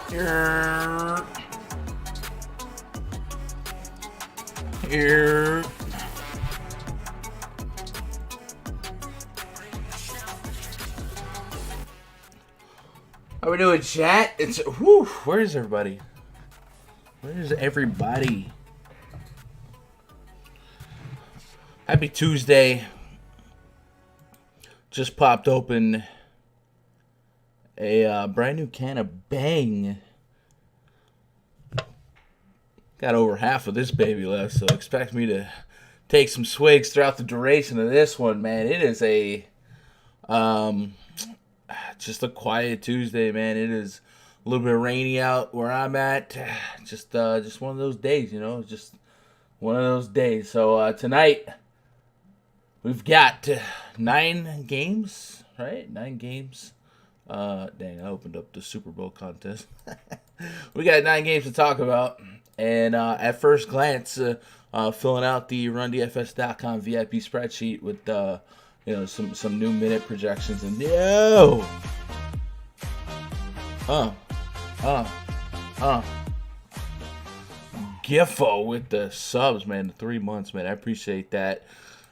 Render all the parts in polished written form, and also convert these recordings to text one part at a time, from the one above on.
Here. Here. How we doing, chat? It's whew, where's everybody? Where's everybody? Happy Tuesday. Just popped open a brand new can of Bang. Got over half of this baby left, so expect me to take some swigs throughout the duration of this one, man. It is a just a quiet Tuesday, man. It is a little bit rainy out where I'm at. Just one of those days, you know. Just one of those days. So tonight we've got 9 games, right? 9 games. Dang, I opened up the Super Bowl contest. We got 9 games to talk about, and at first glance, filling out the RunDFS.com VIP spreadsheet with some new minute projections and Giffo with the subs, man. The 3 months, man. I appreciate that.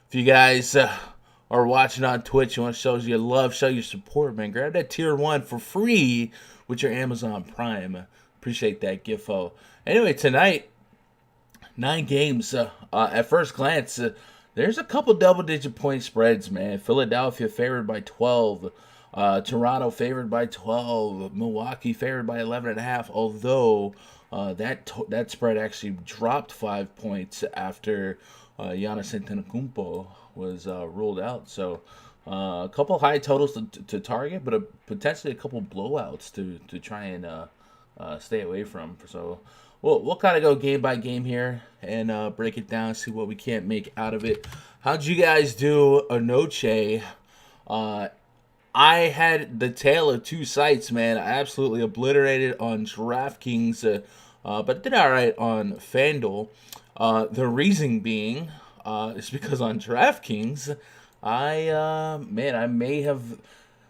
If you guys are watching on Twitch, you want to show your love, show your support, man, grab that tier 1 for free with your Amazon Prime. Appreciate that, Giffo. Anyway, tonight, 9 games. At first glance, there's a couple double-digit point spreads, man. Philadelphia favored by 12. Toronto favored by 12. Milwaukee favored by 11.5. Although that spread actually dropped 5 points after Giannis Antetokounmpo was ruled out. So a couple high totals to target, but potentially a couple blowouts to try and stay away from. So we'll kind of go game by game here and break it down, see what we can't make out of it. How'd you guys do anoche? I had the tale of two sites, man. I absolutely obliterated on DraftKings, but did all right on FanDuel. The reason being is because on DraftKings, I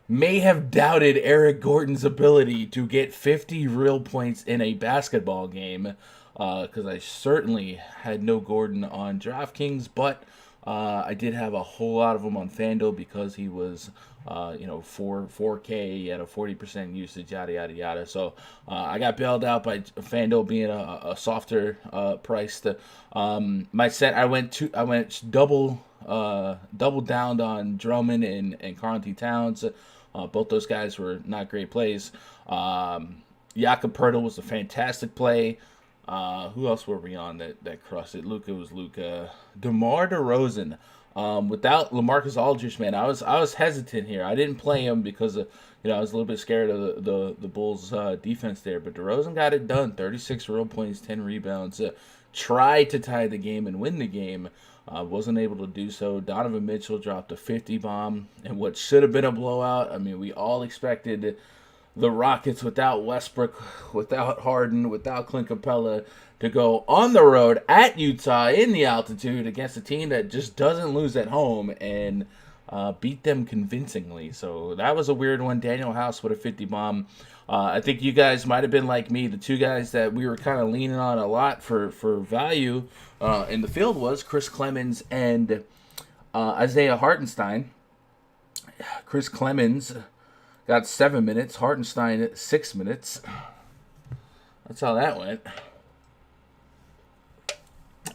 may have doubted Eric Gordon's ability to get 50 real points in a basketball game, because I certainly had no Gordon on DraftKings, but I did have a whole lot of them on FanDuel because he was 4K at a 40% usage, yada yada yada. So I got bailed out by FanDuel being a softer priced. My set I went double down on Drummond and Karl-Anthony Towns. Both those guys were not great plays. Jakob Poeltl was a fantastic play. Who else were we on that crushed it? Luka was Luka. DeMar DeRozan. Without LaMarcus Aldridge, man, I was hesitant here. I didn't play him because I was a little bit scared of the Bulls' defense there. But DeRozan got it done. 36 real points, 10 rebounds. Tried to tie the game and win the game. Wasn't able to do so. Donovan Mitchell dropped a 50 bomb and what should have been a blowout. I mean, we all expected the Rockets without Westbrook, without Harden, without Clint Capella to go on the road at Utah in the altitude against a team that just doesn't lose at home and beat them convincingly. So that was a weird one. Daniel House with a 50 bomb. I think you guys might have been like me. The two guys that we were kind of leaning on a lot for value in the field was Chris Clemens and Isaiah Hartenstein. Chris Clemens got 7 minutes. Hartenstein 6 minutes. That's how that went.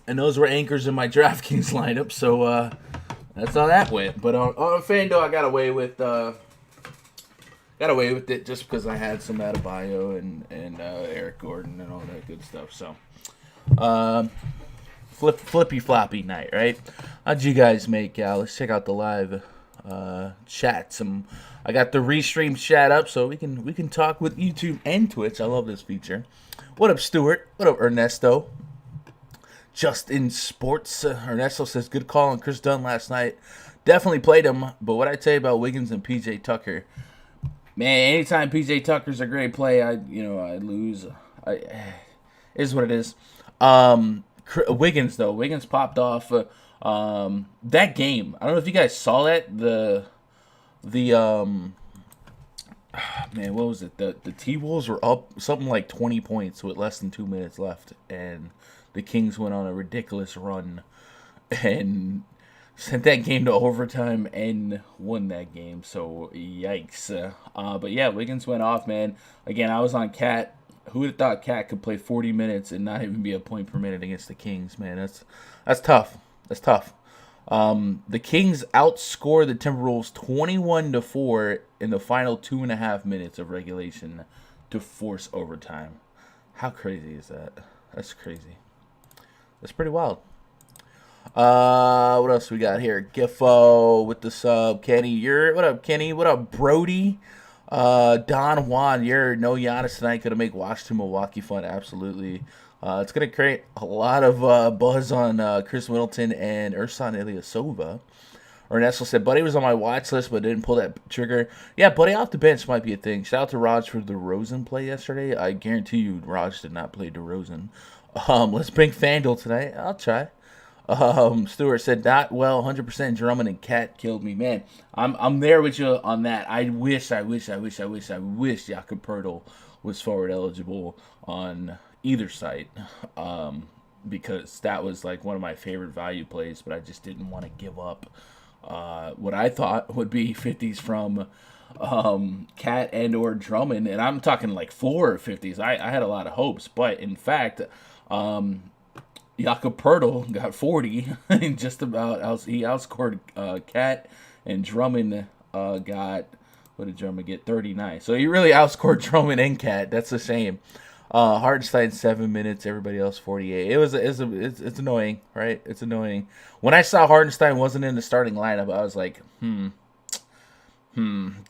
And those were anchors in my DraftKings lineup, so that's how that went. But on FanDuel, I got away with it just because I had some Adebayo and Eric Gordon and all that good stuff. So flippy floppy night, right? How'd you guys make out? Let's check out the live chat. I got the restream chat up so we can talk with YouTube and Twitch. I love this feature. What up, Stuart? What up, Ernesto? Just in sports, Ernesto says good call on Chris Dunn last night. Definitely played him, but what I tell you about Wiggins and PJ Tucker, man, anytime PJ Tucker's a great play, I lose. Is what it is. Wiggins though, Wiggins popped off that game. I don't know if you guys saw that the Man, what was it? The T-Wolves were up something like 20 points with less than 2 minutes left, and the Kings went on a ridiculous run and sent that game to overtime and won that game. So yikes! But yeah, Wiggins went off, man. Again, I was on Cat. Who would have thought Cat could play 40 minutes and not even be a point per minute against the Kings, man? That's tough. That's tough. The Kings outscored the Timberwolves 21-4 in the final 2.5 minutes of regulation to force overtime. How crazy is that? That's crazy. That's pretty wild. What else we got here? Giffo with the sub. Kenny, what up, Kenny? What up, Brody? Don Juan, you're no Giannis tonight. Gonna make Washington Milwaukee fun. Absolutely. It's gonna create a lot of buzz on Chris Middleton and Ersan Ilyasova. Ernesto said Buddy was on my watch list but didn't pull that trigger. Yeah, Buddy off the bench might be a thing. Shout out to Raj for the DeRozan play yesterday. I guarantee you Raj did not play DeRozan. Let's bring FanDuel tonight. I'll try. Stewart said not well, 100% Drummond and Cat killed me. Man, I'm there with you on that. I wish Jakob Pertl was forward eligible on either site, because that was like one of my favorite value plays, but I just didn't want to give up what I thought would be 50s from Cat and or Drummond, and I'm talking like 4 50s. I had a lot of hopes, but in fact, Jakob Pertl got 40 and just about he outscored Cat, and Drummond got, what did Drummond get? 39. So he really outscored Drummond and Cat. That's a shame. Hardenstein 7 minutes, everybody else 48. It's annoying, right? It's annoying. When I saw Hardenstein wasn't in the starting lineup, I was like, do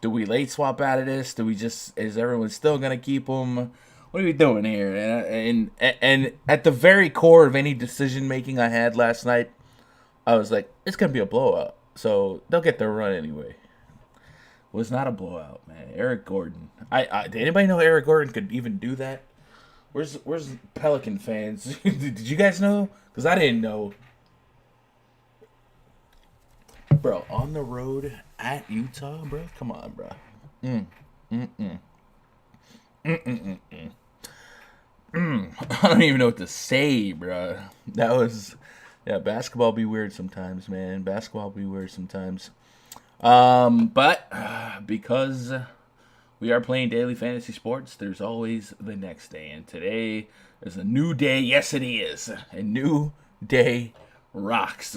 we late swap out of this? Is everyone still gonna keep him? What are we doing here? And at the very core of any decision making I had last night, I was like, it's gonna be a blowout, so they'll get their run anyway. It was not a blowout, man. Eric Gordon. Did anybody know Eric Gordon could even do that? Where's Pelican fans? Did you guys know? Because I didn't know. Bro, on the road at Utah, bro. Come on, bro. I don't even know what to say, bro. That was, yeah. Basketball be weird sometimes, man. Basketball be weird sometimes. But because we are playing daily fantasy sports, there's always the next day, and today is a new day. Yes, it is. A new day rocks.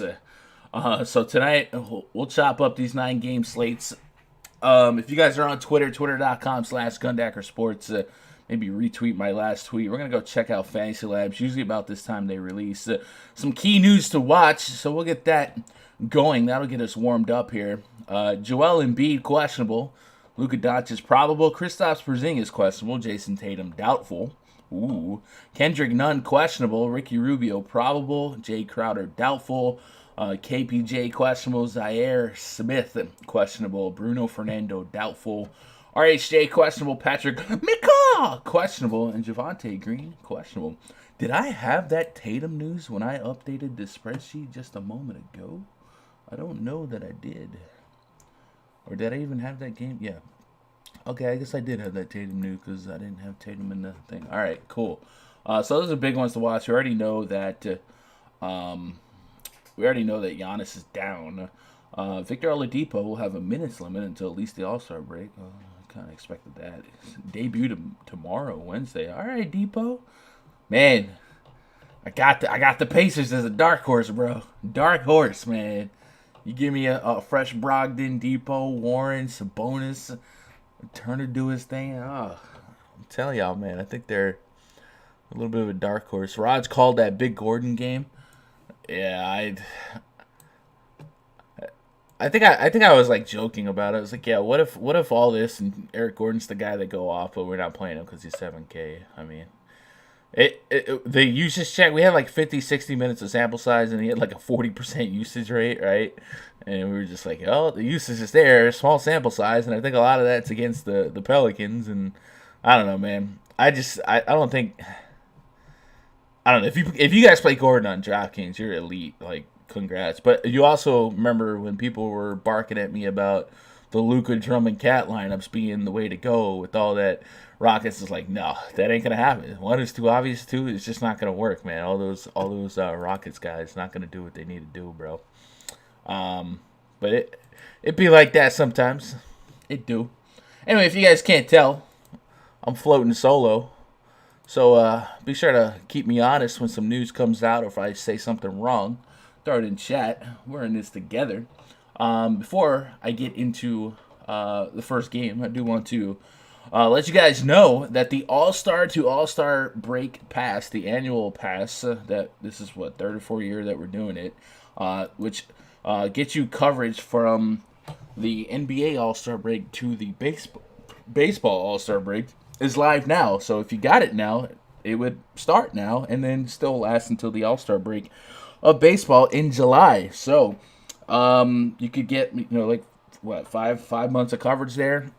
So tonight we'll chop up these 9-game slates. If you guys are on Twitter, twitter.com/Gundacker maybe retweet my last tweet. We're going to go check out Fantasy Labs. Usually about this time they release some key news to watch, so we'll get that going. That'll get us warmed up here. Joel Embiid, questionable. Luka Doncic, probable. Kristaps Porzingis, questionable. Jason Tatum, doubtful. Ooh. Kendrick Nunn, questionable. Ricky Rubio, probable. Jay Crowder, doubtful. KPJ, questionable. Zaire Smith, questionable. Bruno Fernando, doubtful. RHJ, questionable. Patrick McCaw, questionable. And Javonte Green, questionable. Did I have that Tatum news when I updated the spreadsheet just a moment ago? I don't know that I did. Or did I even have that game? Yeah. Okay, I guess I did have that Tatum news because I didn't have Tatum in the thing. All right, cool. So those are big ones to watch. We already know that Giannis is down. Victor Oladipo will have a minutes limit until at least the All-Star break. I kind of expected that. Debut tomorrow, Wednesday. All right, Depot. Man, I got the Pacers as a dark horse, bro. Dark horse, man. You give me a fresh Brogdon, Depot, Warren, Sabonis, Turner do his thing. Oh, I'm telling y'all, man. I think they're a little bit of a dark horse. Raj called that big Gordon game. Yeah, I think I was like joking about it. I was like, yeah, what if all this and Eric Gordon's the guy that go off, but we're not playing him because he's 7K. I mean, the usage check, we had like 50, 60 minutes of sample size, and he had like a 40% usage rate, right? And we were just like, oh, the usage is there, small sample size, and I think a lot of that's against the Pelicans, and I don't know, man. I don't think, I don't know, if you guys play Gordon on DraftKings, you're elite, like, congrats. But you also remember when people were barking at me about the Luka Drummond Cat lineups being the way to go with all that. Rockets is like, no, that ain't gonna happen. One is too obvious. Two, it's just not gonna work, man. All those Rockets guys not gonna do what they need to do, bro. But it be like that sometimes. It do. Anyway, if you guys can't tell, I'm floating solo. So be sure to keep me honest when some news comes out, or if I say something wrong. Throw it in chat. We're in this together. Before I get into the first game, I do want to let you guys know that the All-Star to All-Star break pass, the annual pass, that this is what, third or fourth year that we're doing it, which gets you coverage from the NBA All-Star break to the baseball All-Star break, is live now. So if you got it now, it would start now and then still last until the All-Star break of baseball in July. So you could get, like what, five months of coverage there.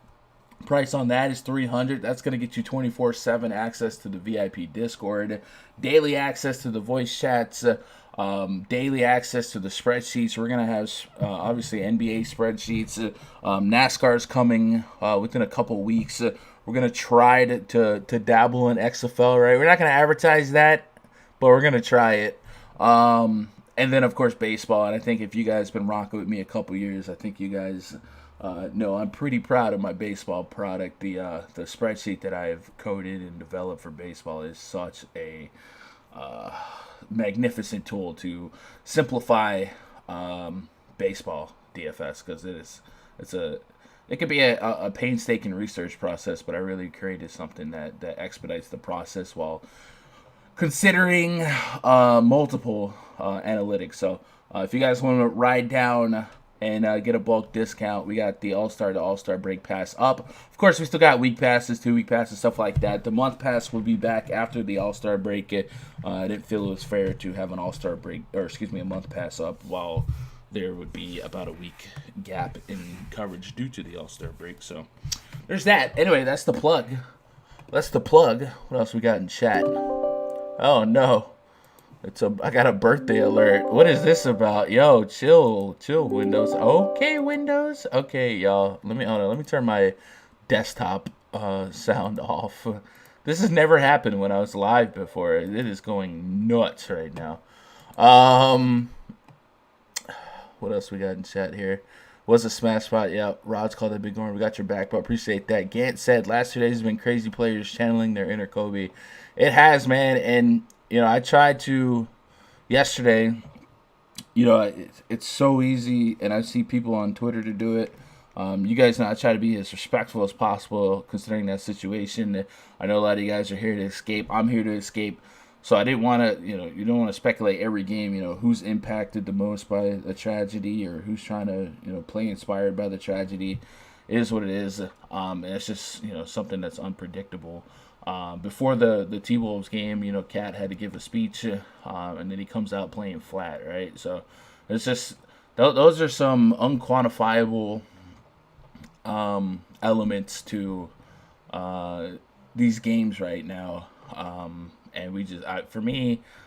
Price on that is $300. That's going to get you 24/7 access to the VIP Discord, daily access to the voice chats, daily access to the spreadsheets. We're going to have obviously NBA spreadsheets. NASCAR's coming within a couple weeks. We're going to try to dabble in XFL, right? We're not going to advertise that, but we're going to try it. And then, of course, baseball. And I think if you guys have been rocking with me a couple years, I think you guys know I'm pretty proud of my baseball product. The spreadsheet that I've coded and developed for baseball is such a magnificent tool to simplify baseball DFS, because it could be a painstaking research process, but I really created something that expedites the process while considering multiple analytics. So if you guys want to ride down and get a bulk discount, we got the All-Star to All-Star break pass up. Of course, we still got week passes, 2-week passes, stuff like that. The month pass will be back after the All-Star break. I didn't feel it was fair to have an All-Star break, a month pass up while there would be about a week gap in coverage due to the All-Star break. So there's that. Anyway, that's the plug. What else we got in chat? Oh, no. I got a birthday alert. What is this about? Yo, chill, Windows. Okay, Windows. Okay, y'all. Let me turn my desktop sound off. This has never happened when I was live before. It is going nuts right now. What else we got in chat here? Was a smash spot. Yeah, Rod's called it Big Horn. We got your back, but appreciate that. Gant said, last 2 days has been crazy players channeling their inner Kobe. It has, man. And, I tried to yesterday, it's so easy, and I see people on Twitter to do it. You guys know I try to be as respectful as possible considering that situation. I know a lot of you guys are here to escape. I'm here to escape. So I didn't want to, you don't want to speculate every game, who's impacted the most by the tragedy or who's trying to, play inspired by the tragedy. It is what it is. And it's just, something that's unpredictable. Before the T-Wolves game, Cat had to give a speech, and then he comes out playing flat, right? So it's just, those are some unquantifiable elements to these games right now. And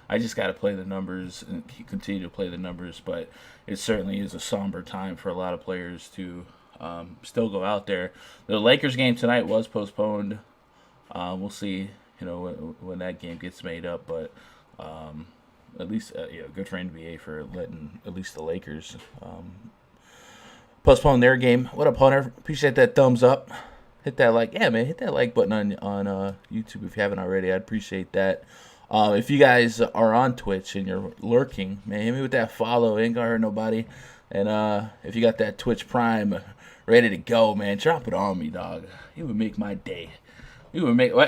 I just got to play the numbers and continue to play the numbers. But it certainly is a somber time for a lot of players to still go out there. The Lakers game tonight was postponed. We'll see, when that game gets made up. But at least, good for NBA for letting at least the Lakers postpone their game. What up, Hunter? Appreciate that thumbs up. Hit that like, hit that like button on YouTube if you haven't already. I'd appreciate that. If you guys are on Twitch and you're lurking, man, hit me with that follow. Ain't gonna hurt nobody. And if you got that Twitch Prime ready to go, man, drop it on me, dog. It would make my day.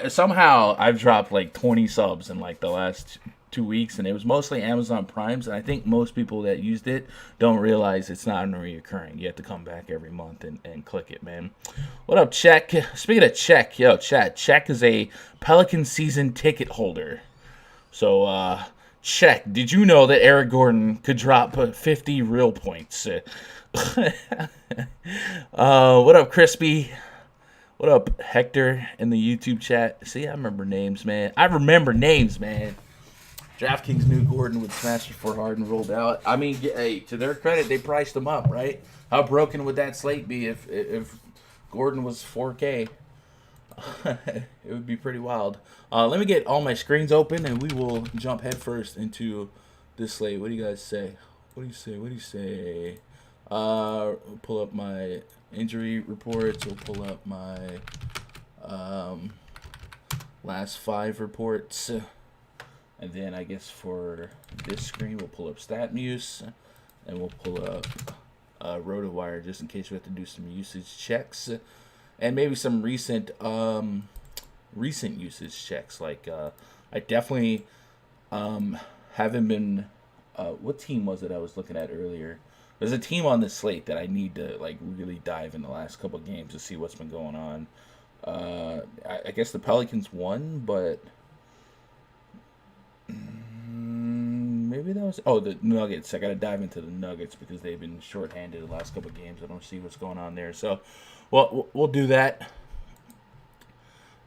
Somehow I've dropped like 20 subs in like the last 2 weeks, and it was mostly Amazon Primes, and I think most people that used it don't realize it's not reoccurring. You have to come back every month and click it, man. What up, Check? Speaking of Check, Check is a Pelicans season ticket holder. So, Check, did you know that Eric Gordon could drop 50 real points? What up, Crispy? What up, Hector in the YouTube chat? See, I remember names, man. DraftKings knew Gordon would smash before Harden rolled out. I mean, hey, to their credit, they priced him up, right? How broken would that slate be if Gordon was 4K? It would be pretty wild. Let me get all my screens open, and we will jump headfirst into this slate. What do you guys say? What do you say? We'll pull up my injury reports. We'll pull up my last 5 reports. And then I guess for this screen, we'll pull up StatMuse. And we'll pull up RotoWire just in case we have to do some usage checks. And maybe some recent usage checks. Like I definitely haven't been. What team was it I was looking at earlier? There's a team on this slate that I need to like really dive in the last couple of games to see what's been going on. I guess the Pelicans won, but maybe that was the Nuggets. I got to dive into the Nuggets because they've been shorthanded the last couple of games. I don't see what's going on there. So, well, we'll do that.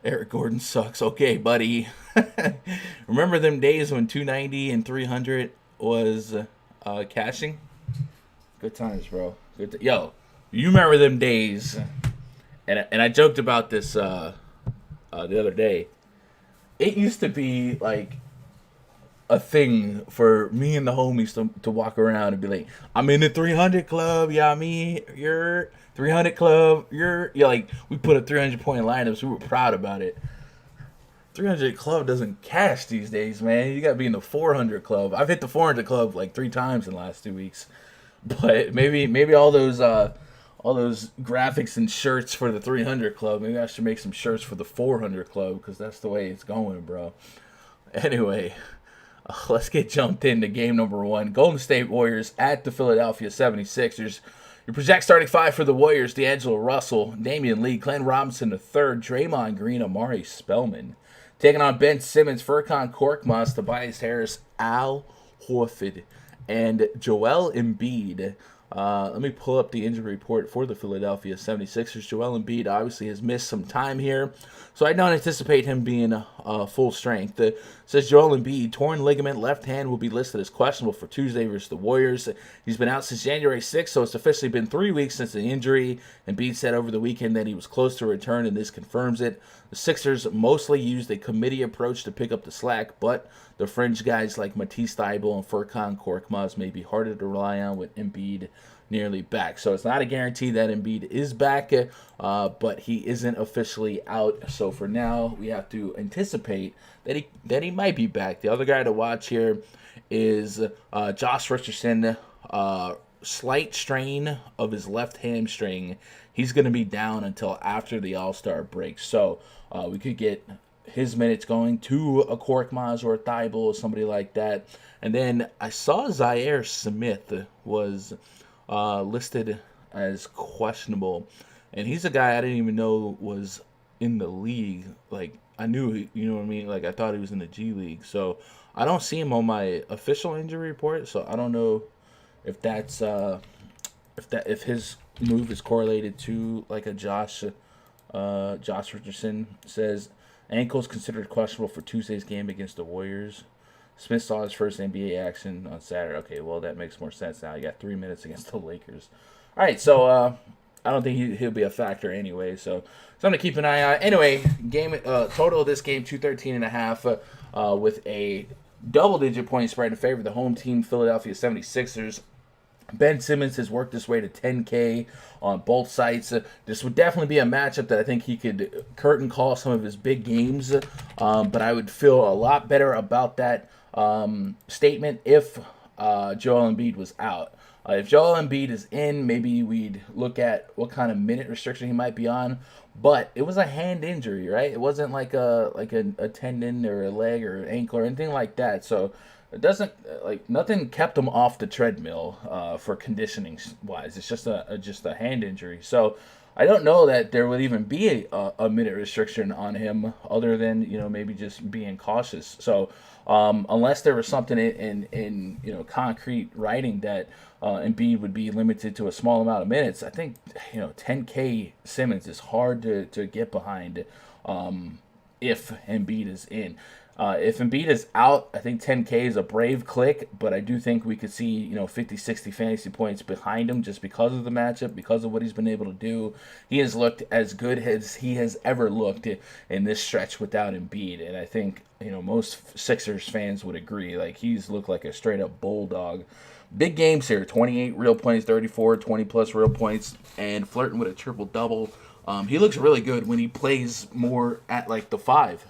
Eric Gordon sucks. Okay, buddy. Remember them days when 290 and 300 was cashing? Good times, bro. Yo, you remember them days? And I joked about this the other day. It used to be like a thing for me and the homies to walk around and be like, I'm in the 300 club, yeah, me, you're 300 club, like we put a 300-point lineup, so we were proud about it. 300 club doesn't cash these days, man. You gotta be in the 400 club. I've hit the 400 club like 3 times in the last 2 weeks, but maybe all those graphics and shirts for the 300 club. Maybe I should make some shirts for the 400 club because that's the way it's going, bro. Anyway. Let's get jumped into game number 1. Golden State Warriors at the Philadelphia 76ers. Your project starting 5 for the Warriors: D'Angelo Russell, Damian Lee, Glenn Robinson III, Draymond Green, Amari Spellman. Taking on Ben Simmons, Furkan Korkmaz, Tobias Harris, Al Horford, and Joel Embiid. Let me pull up the injury report for the Philadelphia 76ers. Joel Embiid obviously has missed some time here, so I don't anticipate him being full strength. Says Joel Embiid, torn ligament left hand, will be listed as questionable for Tuesday versus the Warriors. He's been out since January 6th, so it's officially been 3 weeks since the injury. Embiid said over the weekend that he was close to return, and this confirms it. The Sixers mostly used a committee approach to pick up the slack, but the fringe guys like Matisse Thybulle and Furkan Korkmaz may be harder to rely on with Embiid nearly back. So it's not a guarantee that Embiid is back, but he isn't officially out. So for now, we have to anticipate that he might be back. The other guy to watch here is Josh Richardson. Slight strain of his left hamstring. He's going to be down until after the All-Star break. So we could get his minutes going to a Korkmaz or a Thybulle or somebody like that. And then I saw Zaire Smith was listed as questionable. And he's a guy I didn't even know was in the league. Like, I knew, you know what I mean? Like, I thought he was in the G League. So I don't see him on my official injury report. So I don't know if that's if his move is correlated to like a Josh Richardson. Says ankles considered questionable for Tuesday's game against the Warriors. Smith saw his first NBA action on Saturday. Okay, well that makes more sense now. He got 3 minutes against the Lakers. All right, so I don't think he'll be a factor anyway. So something to keep an eye on. Anyway, game total of this game 213.5 with a double-digit point spread in favor of the home team, Philadelphia 76ers. Ben Simmons has worked his way to 10K on both sites. This would definitely be a matchup that I think he could curtain call some of his big games. But I would feel a lot better about that statement if Joel Embiid was out. If Joel Embiid is in, maybe we'd look at what kind of minute restriction he might be on. But it was a hand injury, right? It wasn't like a tendon or a leg or an ankle or anything like that. So it doesn't nothing kept him off the treadmill for conditioning wise. It's just a hand injury. So I don't know that there would even be a minute restriction on him other than maybe just being cautious. So unless there was something in concrete writing that Embiid would be limited to a small amount of minutes, I think 10K Simmons is hard to get behind. if Embiid is in. If Embiid is out, I think 10K is a brave click, but I do think we could see 50, 60 fantasy points behind him just because of the matchup, because of what he's been able to do. He has looked as good as he has ever looked in this stretch without Embiid, and I think most Sixers fans would agree. Like, he's looked like a straight up bulldog. Big games here: 28 real points, 34, 20 plus real points, and flirting with a triple double. He looks really good when he plays more at like the 5.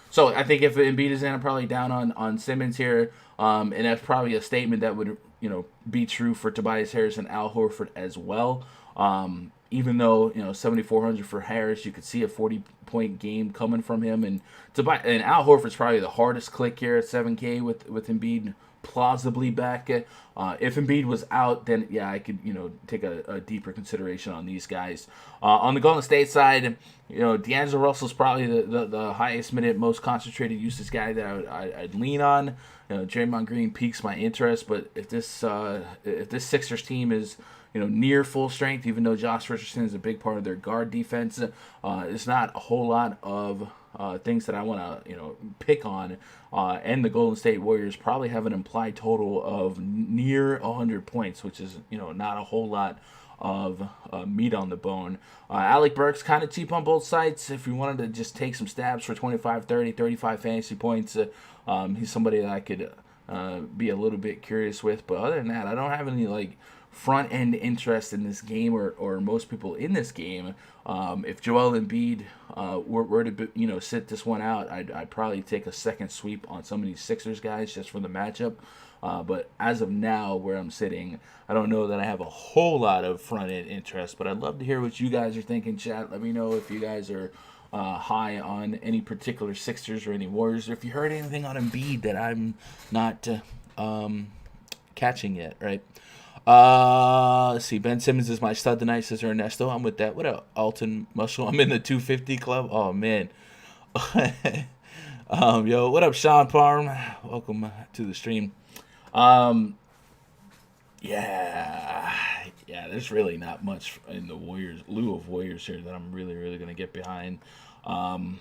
So I think if Embiid is in, I'm probably down on Simmons here, and that's probably a statement that would be true for Tobias Harris and Al Horford as well. Even though 7,400 for Harris, you could see a 40-point game coming from him, and Al Horford's probably the hardest click here at 7K with Embiid plausibly back. If Embiid was out, then yeah, I could take a deeper consideration on these guys. On the Golden State side, D'Angelo Russell's probably the highest minute, most concentrated usage guy that I'd lean on. Draymond Green piques my interest, but if this Sixers team is near full strength, even though Josh Richardson is a big part of their guard defense, it's not a whole lot of things that I want to pick on. And the Golden State Warriors probably have an implied total of near 100 points, which is not a whole lot of meat on the bone. Alec Burks kind of cheap on both sides. If you wanted to just take some stabs for 25, 30, 35 fantasy points, he's somebody that I could be a little bit curious with. But other than that, I don't have any front end interest in this game or most people in this game. If Joel Embiid were to sit this one out, I'd probably take a second sweep on some of these Sixers guys just for the matchup. But as of now, where I'm sitting, I don't know that I have a whole lot of front end interest. But I'd love to hear what you guys are thinking, chat. Let me know if you guys are high on any particular Sixers or any Warriors, or if you heard anything on Embiid that I'm not catching yet, right? Let's see. Ben Simmons is my stud tonight, says Ernesto. I'm with that. What up, Alton Muscle? I'm in the 250 club. Oh, man. Yo, what up, Sean Parham? Welcome to the stream. Yeah, there's really not much in the lieu of Warriors here that I'm really, really going to get behind. Like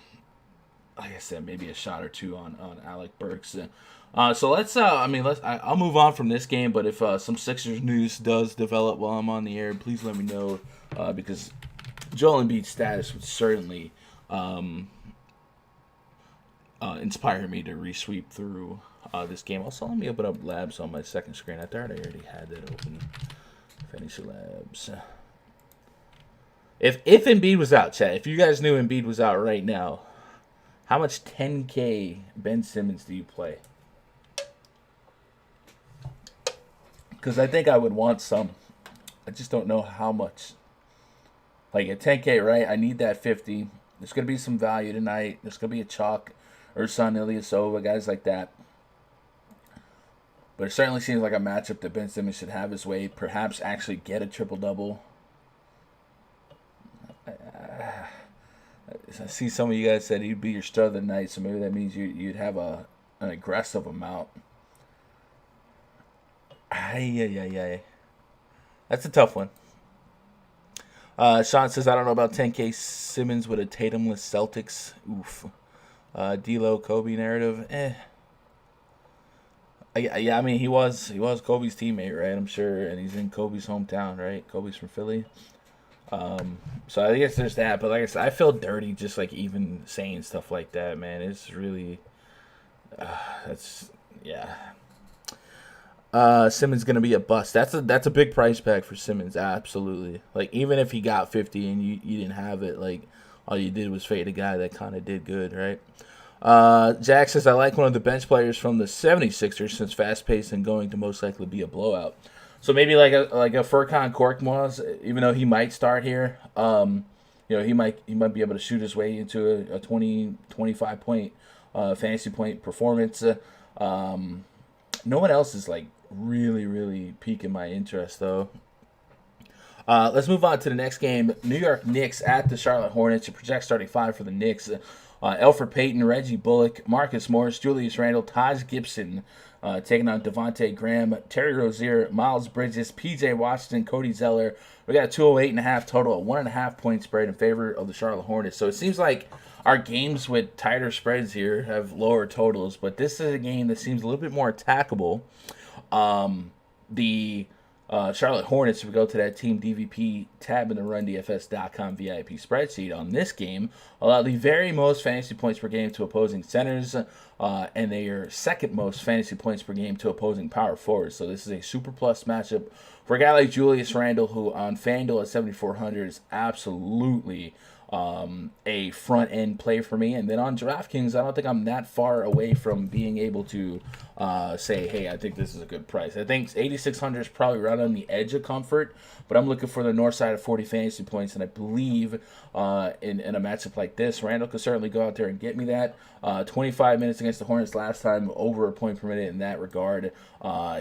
I said, maybe a shot or two on Alec Burks. So I'll move on from this game, but if some Sixers news does develop while I'm on the air, please let me know, because Joel Embiid's status would certainly inspire me to resweep through this game. Also, let me open up Labs on my second screen. I thought I already had that open. Fantasy Labs. If Embiid was out, chat, if you guys knew Embiid was out right now, how much 10K Ben Simmons do you play? Because I think I would want some. I just don't know how much. Like at 10K, right? I need that 50. There's going to be some value tonight. There's going to be a chalk or Son Ilyasova, guys like that. But it certainly seems like a matchup that Ben Simmons should have his way. Perhaps actually get a triple-double. I see some of you guys said he'd be your star of the night, so maybe that means you'd have an aggressive amount. Ay. That's a tough one. Sean says, I don't know about 10K Simmons with a Tatumless Celtics. Oof. D'Lo Kobe narrative. Yeah, I mean he was Kobe's teammate, right? I'm sure, and he's in Kobe's hometown, right? Kobe's from Philly. So I guess there's that, but like I said, I feel dirty just like even saying stuff like that, man. It's really, Simmons gonna be a bust. That's a big price tag for Simmons, absolutely. Like even if he got 50 and you didn't have it, like all you did was fade a guy that kind of did good, right? Jack says, I like one of the bench players from the 76ers since fast-paced and going to most likely be a blowout. So maybe like a Furkan Korkmaz, even though he might start here, he might be able to shoot his way into a 20, 25 point fantasy point performance. No one else is like really, really piquing my interest though. Let's move on to the next game. New York Knicks at the Charlotte Hornets. Your project starting five for the Knicks. Elfrid Payton, Reggie Bullock, Marcus Morris, Julius Randle, Taj Gibson taking on Devontae Graham, Terry Rozier, Miles Bridges, P.J. Washington, Cody Zeller. We got a 208.5 total, a 1.5 point spread in favor of the Charlotte Hornets. So it seems like our games with tighter spreads here have lower totals, but this is a game that seems a little bit more attackable. The Charlotte Hornets, if we go to that team DVP tab in the RunDFS.com VIP spreadsheet on this game, allow the very most fantasy points per game to opposing centers, and they are second most fantasy points per game to opposing power forwards. So this is a super plus matchup for a guy like Julius Randle, who on FanDuel at 7,400 is absolutely a front end play for me. And then on DraftKings, I don't think I'm that far away from being able to say, hey, I think this is a good price. I think 8,600 is probably right on the edge of comfort, but I'm looking for the north side of 40 fantasy points, and I believe in a matchup like this, Randall could certainly go out there and get me that. 25 minutes against the Hornets last time, over a point per minute in that regard.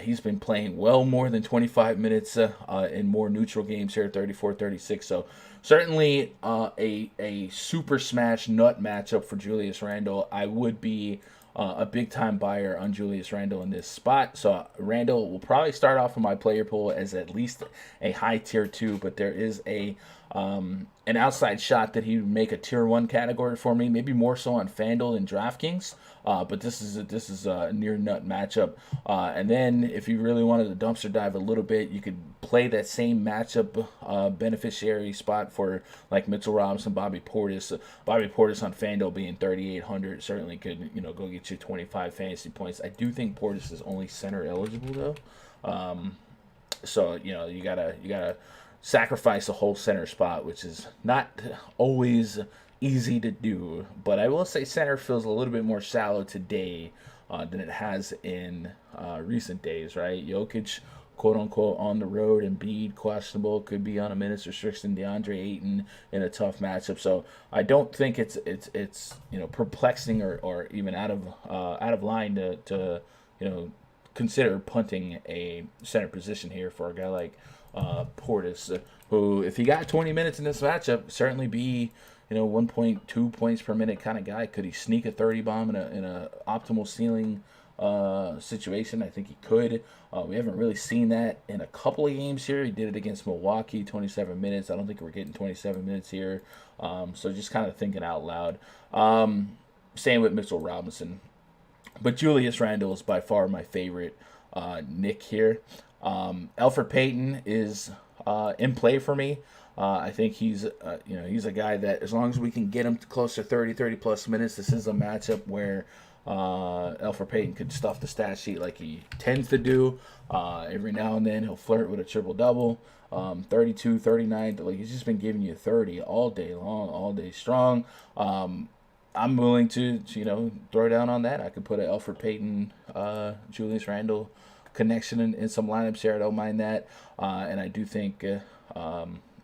He's been playing well more than 25 minutes in more neutral games here, 34-36. So certainly a super smash nut matchup for Julius Randle. I would be a big-time buyer on Julius Randle in this spot. So Randle will probably start off in my player pool as at least a high tier 2, but there is an outside shot that he would make a tier 1 category for me, maybe more so on FanDuel than DraftKings. But this is a near nut matchup. And then if you really wanted to dumpster dive a little bit, you could play that same matchup beneficiary spot for like Mitchell Robinson, Bobby Portis. Bobby Portis on FanDuel being 3,800 certainly could go get you 25 fantasy points. I do think Portis is only center eligible though, so you gotta sacrifice a whole center spot, which is not always easy to do. But I will say center feels a little bit more shallow today than it has in recent days, right? Jokic, quote unquote, on the road, and Embiid questionable, could be on a minutes restriction. DeAndre Ayton in a tough matchup. So I don't think it's perplexing or even out of line to consider punting a center position here for a guy like Portis, who, if he got 20 minutes in this matchup, certainly be 1.2 points per minute kind of guy. Could he sneak a 30 bomb in a optimal ceiling situation? I think he could. We haven't really seen that in a couple of games here. He did it against Milwaukee, 27 minutes. I don't think we're getting 27 minutes here. So just kind of thinking out loud. Same with Mitchell Robinson. But Julius Randle is by far my favorite Nick here. Elfrid Payton is in play for me. I think he's a guy that, as long as we can get him close to 30 plus minutes, this is a matchup where Elfrid Payton could stuff the stat sheet like he tends to do. Every now and then he'll flirt with a triple-double, 32, 39. Like, he's just been giving you 30 all day long, all day strong. I'm willing to throw down on that. I could put an Elfrid Payton, Julius Randle connection in some lineups here. I don't mind that. And I do think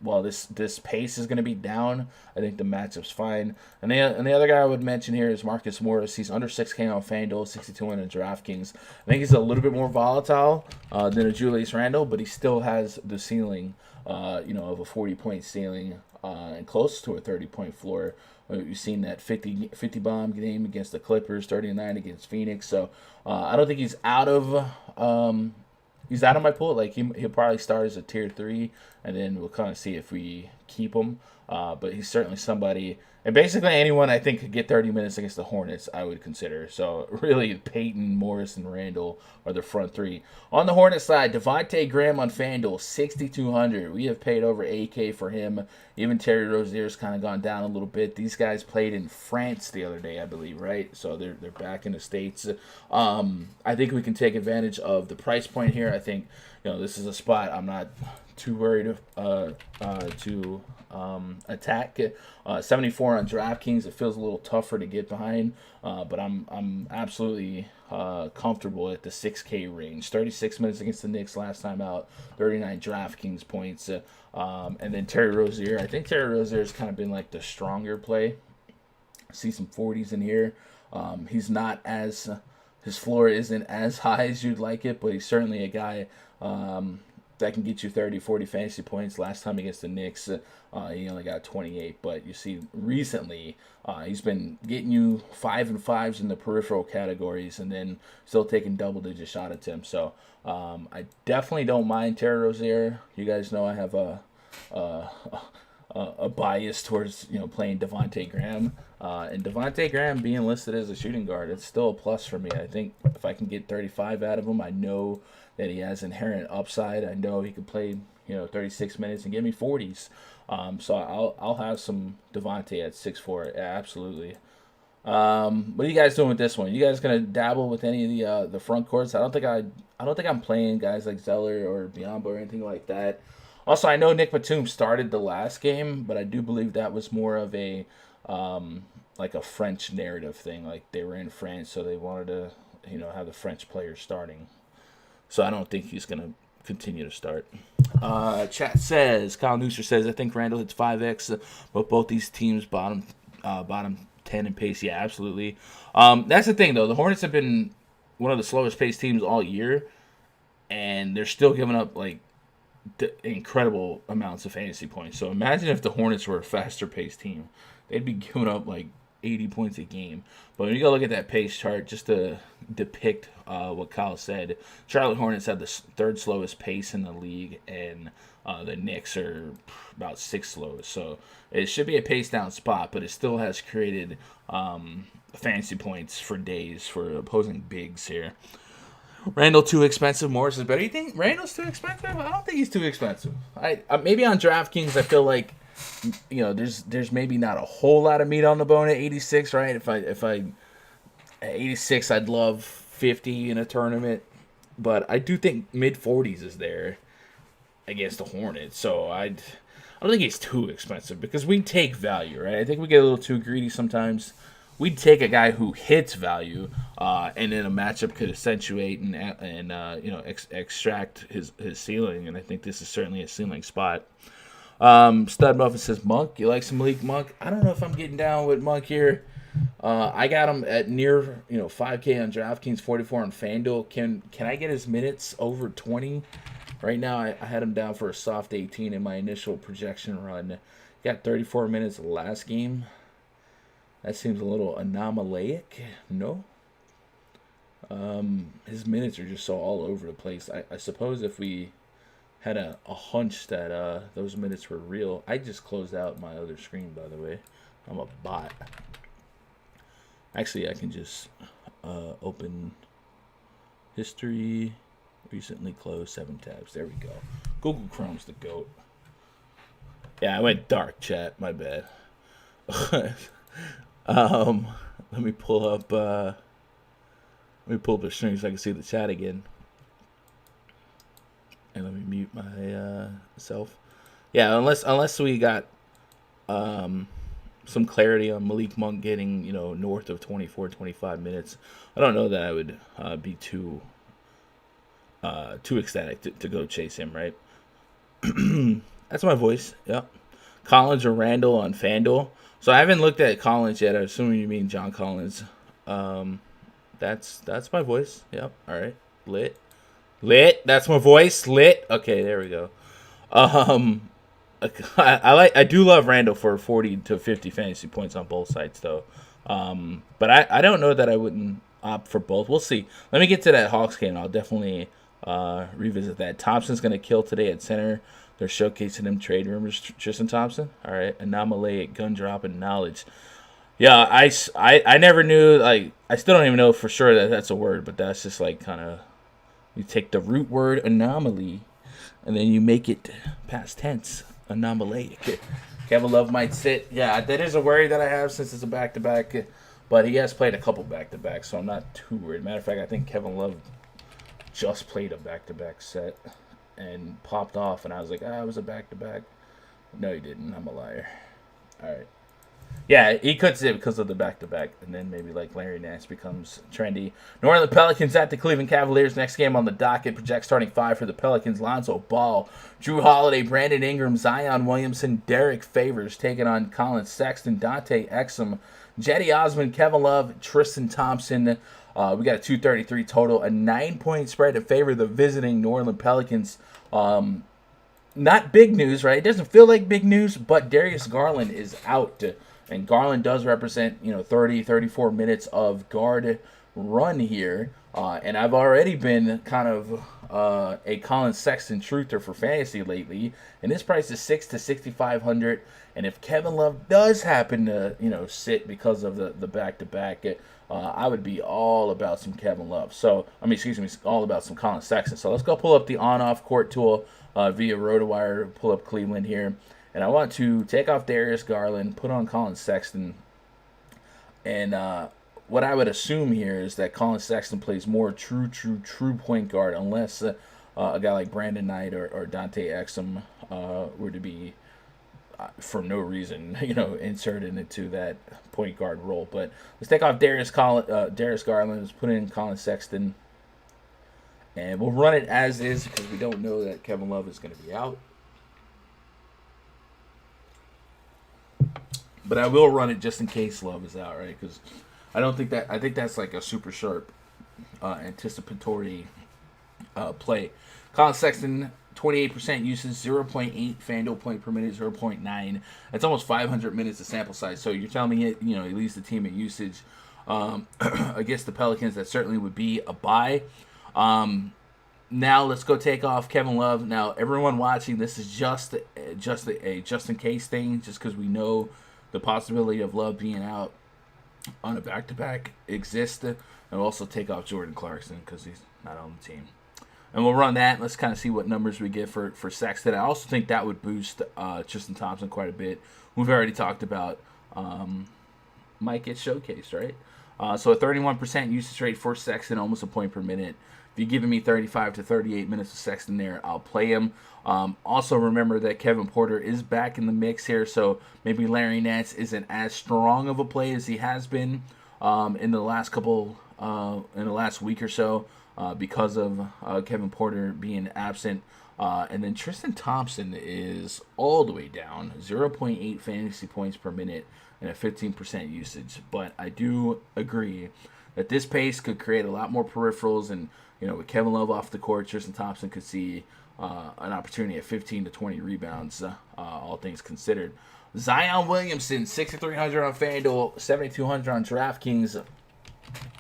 while this pace is going to be down, I think the matchup's fine. And the other guy I would mention here is Marcus Morris. He's under 6K on FanDuel, 6,200 on DraftKings. I think he's a little bit more volatile than a Julius Randle, but he still has the ceiling, of a 40-point ceiling and close to a 30-point floor. We've seen that 50 bomb game against the Clippers, 39 against Phoenix. So I don't think he's out of my pool. Like, he'll probably start as a tier 3, and then we'll kind of see if we keep him. But he's certainly somebody, and basically anyone I think could get 30 minutes against the Hornets, I would consider. So really, Peyton, Morris, and Randle are the front 3. On the Hornets side, Devontae Graham on FanDuel, 6,200. We have paid over 8K for him. Even Terry Rozier's kind of gone down a little bit. These guys played in France the other day, I believe, right? So they're back in the States. I think we can take advantage of the price point here. I think this is a spot I'm not too worried to attack. 74 on DraftKings. It feels a little tougher to get behind, but I'm absolutely comfortable at the 6K range. 36 minutes against the Knicks last time out, 39 DraftKings points. And then Terry Rozier. I think Terry Rozier has kind of been like the stronger play. See some 40s in here. He's not as his floor isn't as high as you'd like it, but he's certainly a guy that can get you 30, 40 fantasy points. Last time against the Knicks, he only got 28. But you see, recently, he's been getting you 5 and 5s in the peripheral categories and then still taking double-digit shot attempts. So I definitely don't mind Terry Rozier. You guys know I have a bias towards playing Devontae Graham. And Devontae Graham being listed as a shooting guard, it's still a plus for me. I think if I can get 35 out of him, I know that he has inherent upside. I know he could play 36 minutes and give me 40s. So I'll have some Devontae at 6'4". Yeah, absolutely. What are you guys doing with this one? You guys gonna dabble with any of the front courts? I don't think I'm playing guys like Zeller or Biombo or anything like that. Also, I know Nick Batum started the last game, but I do believe that was more of a like a French narrative thing. Like they were in France, so they wanted to have the French players starting. So I don't think he's gonna continue to start. Chat says Kyle Newser says I think Randall hits 5x, but both these teams bottom 10 in pace. Yeah, absolutely. That's the thing though. The Hornets have been one of the slowest paced teams all year, and they're still giving up like incredible amounts of fantasy points. So imagine if the Hornets were a faster paced team. They'd be giving up like 80 points a game. But when you go look at that pace chart, just to depict what Kyle said, Charlotte Hornets have the third slowest pace in the league, and the Knicks are about 6th slowest. So it should be a pace down spot, but it still has created fantasy points for days for opposing bigs here. Randall too expensive. Morris is better. You think Randall's too expensive? I don't think he's too expensive. I maybe on DraftKings I feel like there's maybe not a whole lot of meat on the bone at 86, right? If I at 86 I'd love 50 in a tournament, but I do think mid 40s is there against the Hornets. So I don't think he's too expensive because we take value, right? I think we get a little too greedy sometimes. We'd take a guy who hits value, and then a matchup could accentuate and extract his ceiling. And I think this is certainly a ceiling spot. Stud Muffin says Monk. You like some Malik Monk? I don't know if I'm getting down with Monk here. I got him at near 5K on DraftKings, 44 on FanDuel. Can I get his minutes over 20? Right now I had him down for a soft 18 in my initial projection run. Got 34 minutes last game. That seems a little anomalaic. No. His minutes are just so all over the place. I suppose if we had a hunch that those minutes were real. I just closed out my other screen, by the way. I'm a bot. Actually, I can just open history. Recently closed 7 tabs. There we go. Google Chrome's the GOAT. Yeah, I went dark, chat. My bad. Let me pull up the stream so I can see the chat again. And let me mute myself. Yeah, unless we got some clarity on Malik Monk getting north of 24, 25 minutes, I don't know that I would be too ecstatic to go chase him. Right? That's my voice. Yep. Collins or Randall on FanDuel. So I haven't looked at Collins yet. I assume you mean John Collins. That's my voice. Yep. All right. Lit. That's my voice. Lit. Okay, there we go. I do love Randall for 40 to 50 fantasy points on both sides though. But I don't know that I wouldn't opt for both. We'll see. Let me get to that Hawks game. I'll definitely revisit that. Thompson's gonna kill today at center. They're showcasing him trade rumors. Tristan Thompson. All right. Anomalaic gun dropping knowledge. Yeah, I never knew. Like, I still don't even know for sure that that's a word, but that's just like kind of, you take the root word anomaly, and then you make it past tense. Anomalaic. Kevin Love might sit. Yeah, that is a worry that I have since it's a back-to-back, but he has played a couple back-to-backs, so I'm not too worried. Matter of fact, I think Kevin Love just played a back-to-back set and popped off, and I was like, it was a back-to-back. No, he didn't. I'm a liar. All right. Yeah, he could sit because of the back-to-back, and then maybe like Larry Nance becomes trendy. New Orleans Pelicans at the Cleveland Cavaliers. Next game on the docket. Project starting 5 for the Pelicans. Lonzo Ball, Drew Holiday, Brandon Ingram, Zion Williamson, Derek Favors taking on Colin Sexton, Dante Exum, Jetty Osman, Kevin Love, Tristan Thompson. We got a 233 total, a 9-point spread in favor of the visiting New Orleans Pelicans. Not big news, right? It doesn't feel like big news, but Darius Garland is out. And Garland does represent, 30, 34 minutes of guard run here. And I've already been kind of a Colin Sexton truther for fantasy lately. And this price is $6,000 to $6,500. And if Kevin Love does happen to, sit because of the back-to-back, I would be all about some Kevin Love. All about some Colin Sexton. So let's go pull up the on-off court tool via RotoWire, pull up Cleveland here. And I want to take off Darius Garland, put on Colin Sexton. And what I would assume here is that Colin Sexton plays more true point guard, unless a guy like Brandon Knight or Dante Exum were to be, for no reason, inserted into that point guard role. But let's take off Darius Garland, let's put in Colin Sexton. And we'll run it as is because we don't know that Kevin Love is going to be out. But I will run it just in case Love is out, right? Because I think that's like a super sharp anticipatory play. Colin Sexton, 28% usage, 0.8 FanDuel point per minute, 0.9. That's almost 500 minutes of sample size. So you're telling me he leads the team in usage against the Pelicans. That certainly would be a buy. Now let's go take off Kevin Love. Now everyone watching, this is just in case thing, just because we know the possibility of Love being out on a back-to-back exists. And we'll also take off Jordan Clarkson because he's not on the team. And we'll run that. Let's kind of see what numbers we get for Sexton. I also think that would boost Tristan Thompson quite a bit. We've already talked about might get showcased, right? So a 31% usage rate for Sexton, almost a point per minute. If you're giving me 35 to 38 minutes of Sexton there, I'll play him. Also remember that Kevin Porter is back in the mix here, so maybe Larry Nance isn't as strong of a play as he has been in the last week or so because of Kevin Porter being absent. And then Tristan Thompson is all the way down, 0.8 fantasy points per minute and a 15% usage. But I do agree that this pace could create a lot more peripherals, and with Kevin Love off the court, Tristan Thompson could see an opportunity at 15 to 20 rebounds, all things considered. Zion Williamson, 6,300 on FanDuel, 7,200 on DraftKings.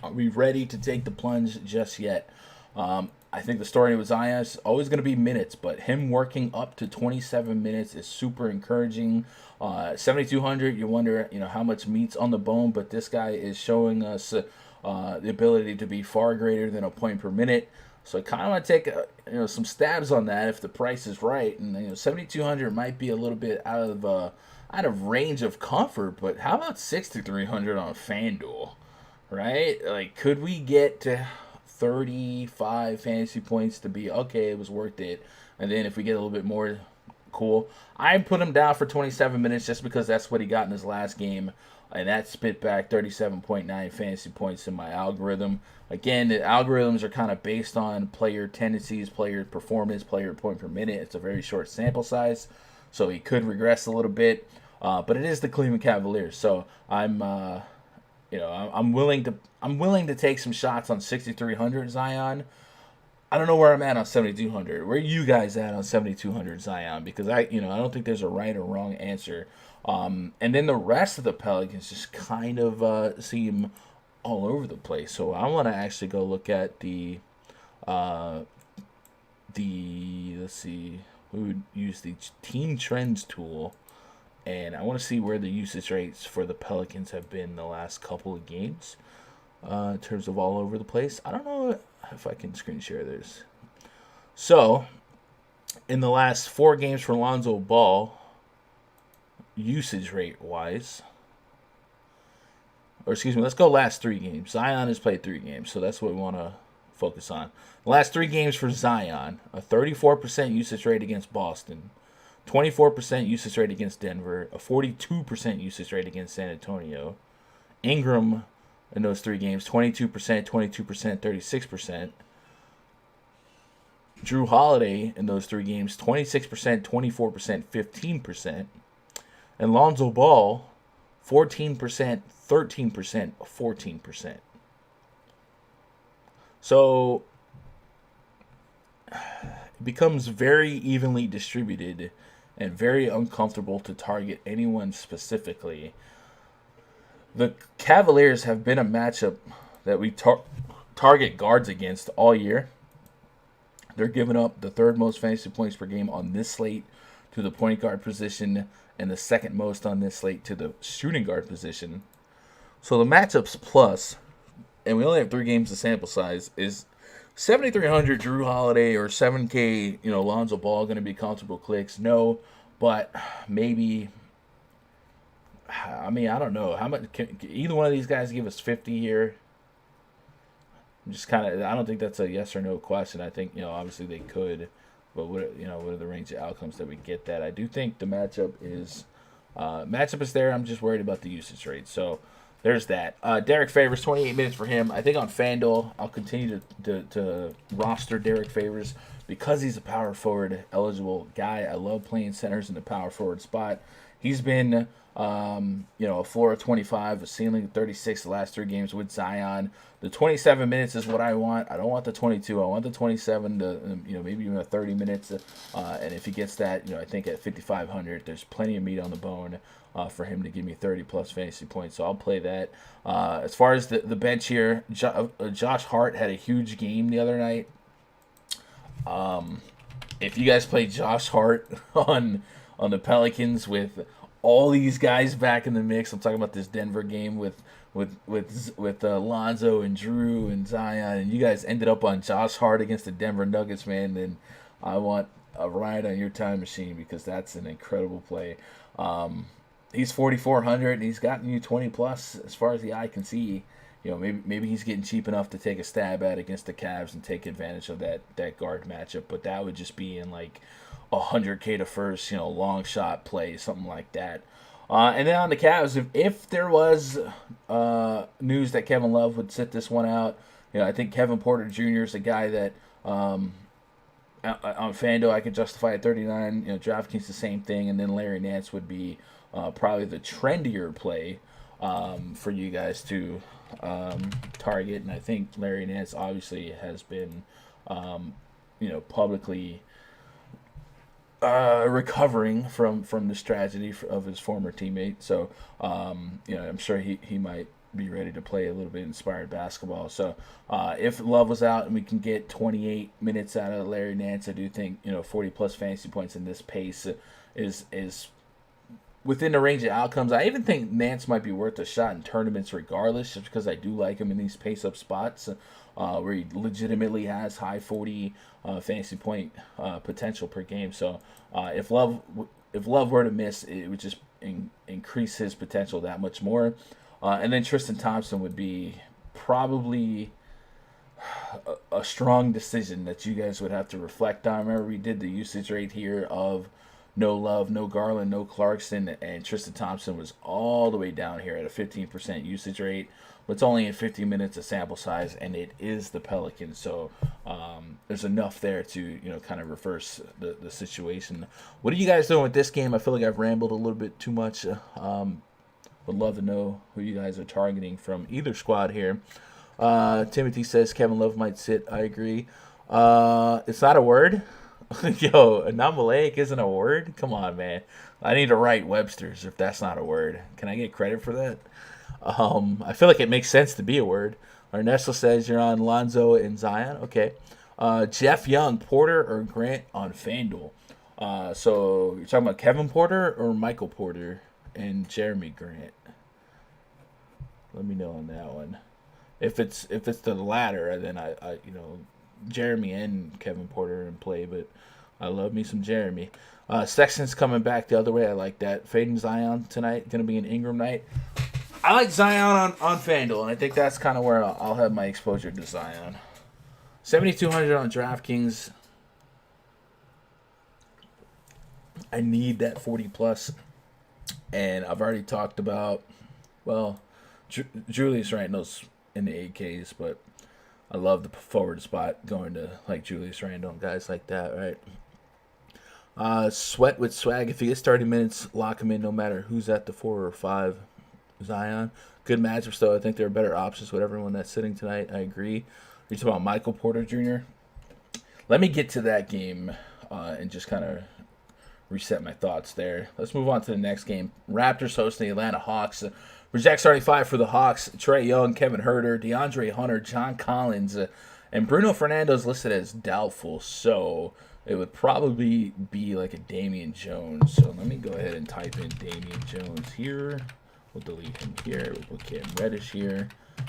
Are we ready to take the plunge just yet? I think the story with Zion is always going to be minutes, but him working up to 27 minutes is super encouraging. 7,200, you wonder, how much meat's on the bone, but this guy is showing us the ability to be far greater than a point per minute. So I kind of want to take some stabs on that if the price is right. And 7,200 might be a little bit out of range of comfort, but how about 6,300 on FanDuel, right? Like, could we get to 35 fantasy points to be okay? It was worth it. And then if we get a little bit more, cool. I put him down for 27 minutes just because that's what he got in his last game. And that spit back 37.9 fantasy points in my algorithm. Again, the algorithms are kind of based on player tendencies, player performance, player point per minute. It's a very short sample size, so he could regress a little bit. But it is the Cleveland Cavaliers, so I'm willing to take some shots on 6,300 Zion. I don't know where I'm at on 7,200. Where are you guys at on 7,200 Zion? Because I don't think there's a right or wrong answer. And then the rest of the Pelicans just kind of seem all over the place. So I want to actually go look at let's see, we would use the team trends tool, and I want to see where the usage rates for the Pelicans have been the last couple of games in terms of all over the place. I don't know if I can screen share this. So in the last 4 games for Lonzo Ball, usage rate wise, or excuse me, let's go last 3 games. Zion has played 3 games, so that's what we want to focus on. The last 3 games for Zion, a 34% usage rate against Boston, 24% usage rate against Denver, a 42% usage rate against San Antonio. Ingram in those 3 games, 22%, 22%, 36%. Drew Holiday in those 3 games, 26%, 24%, 15%. And Lonzo Ball, 14%, 13%, 14%. So it becomes very evenly distributed and very uncomfortable to target anyone specifically. The Cavaliers have been a matchup that we target guards against all year. They're giving up the third most fantasy points per game on this slate to the point guard position and the second most on this slate to the shooting guard position. So the matchups plus, and we only have 3 games of sample size, is 7,300 Drew Holiday or 7K, Lonzo Ball going to be comfortable clicks? No, but maybe. I mean, I don't know how much. Can either one of these guys give us 50 here? I'm just kind of. I don't think that's a yes or no question. I think obviously they could, but what are the range of outcomes that we get that? I do think the matchup is there. I'm just worried about the usage rate. So there's that. Derek Favors, 28 minutes for him. I think on FanDuel, I'll continue to roster Derek Favors because he's a power forward eligible guy. I love playing centers in the power forward spot. He's been, a floor of 25, a ceiling of 36 the last 3 games with Zion. The 27 minutes is what I want. I don't want the 22. I want the 27 to, maybe even 30 minutes. And if he gets that, I think at 5,500, there's plenty of meat on the bone for him to give me 30-plus fantasy points. So I'll play that. As far as the bench here, Josh Hart had a huge game the other night. If you guys play Josh Hart on the Pelicans with all these guys back in the mix, I'm talking about this Denver game with Lonzo and Drew and Zion, and you guys ended up on Josh Hart against the Denver Nuggets, man, then I want a ride on your time machine because that's an incredible play. He's 4,400 and he's gotten you 20 plus as far as the eye can see. Maybe he's getting cheap enough to take a stab at against the Cavs and take advantage of that guard matchup, but that would just be in like 100K to first, long shot play, something like that. And then on the Cavs, if there was news that Kevin Love would sit this one out, I think Kevin Porter Jr. is a guy that on FanDuel I could justify at 39. DraftKings the same thing, and then Larry Nance would be probably the trendier play for you guys to target. And I think Larry Nance obviously has been, publicly recovering from this tragedy of his former teammate. So, I'm sure he might be ready to play a little bit inspired basketball. So, if Love was out and we can get 28 minutes out of Larry Nance, I do think 40-plus fantasy points in this pace is within the range of outcomes. I even think Nance might be worth a shot in tournaments regardless, just because I do like him in these pace-up spots where he legitimately has high 40 fantasy point potential per game. So if Love were to miss, it would just increase his potential that much more. And then Tristan Thompson would be probably a strong decision that you guys would have to reflect on. Remember, we did the usage rate here of no Love, no Garland, no Clarkson, and Tristan Thompson was all the way down here at a 15% usage rate. But it's only in 50 minutes of sample size, and it is the Pelicans. So there's enough there to kind of reverse the situation. What are you guys doing with this game? I feel like I've rambled a little bit too much. Would love to know who you guys are targeting from either squad here. Timothy says Kevin Love might sit. I agree. It's not a word. Yo, anomalaic isn't a word? Come on, man. I need to write Webster's if that's not a word. Can I get credit for that? I feel like it makes sense to be a word. Ernesto says you're on Lonzo and Zion. Okay. Jeff Young, Porter or Grant on FanDuel. So you're talking about Kevin Porter or Michael Porter and Jeremy Grant? Let me know on that one. If it's the latter, then I Jeremy and Kevin Porter in play, but I love me some Jeremy. Sexton's coming back the other way. I like that. Fading Zion tonight. Going to be an Ingram night. I like Zion on FanDuel, and I think that's kind of where I'll have my exposure to Zion. 7,200 on DraftKings. I need that 40+. And I've already talked about, Julius Randle's in the 8Ks, but I love the forward spot going to like Julius Randle and guys like that, right? Sweat with swag. If he gets 30 minutes, lock him in no matter who's at the 4 or 5. Zion. Good matchups, though. I think there are better options with everyone that's sitting tonight. I agree. You're talking about Michael Porter Jr.? Let me get to that game and just kind of reset my thoughts there. Let's move on to the next game. Raptors hosting the Atlanta Hawks. Project starting five for the Hawks: Trae Young, Kevin Huerter, DeAndre Hunter, John Collins, and Bruno Fernando's listed as doubtful. So it would probably be like a Damian Jones. So let me go ahead and type in Damian Jones here. We'll delete him here. We'll put Cam Reddish here.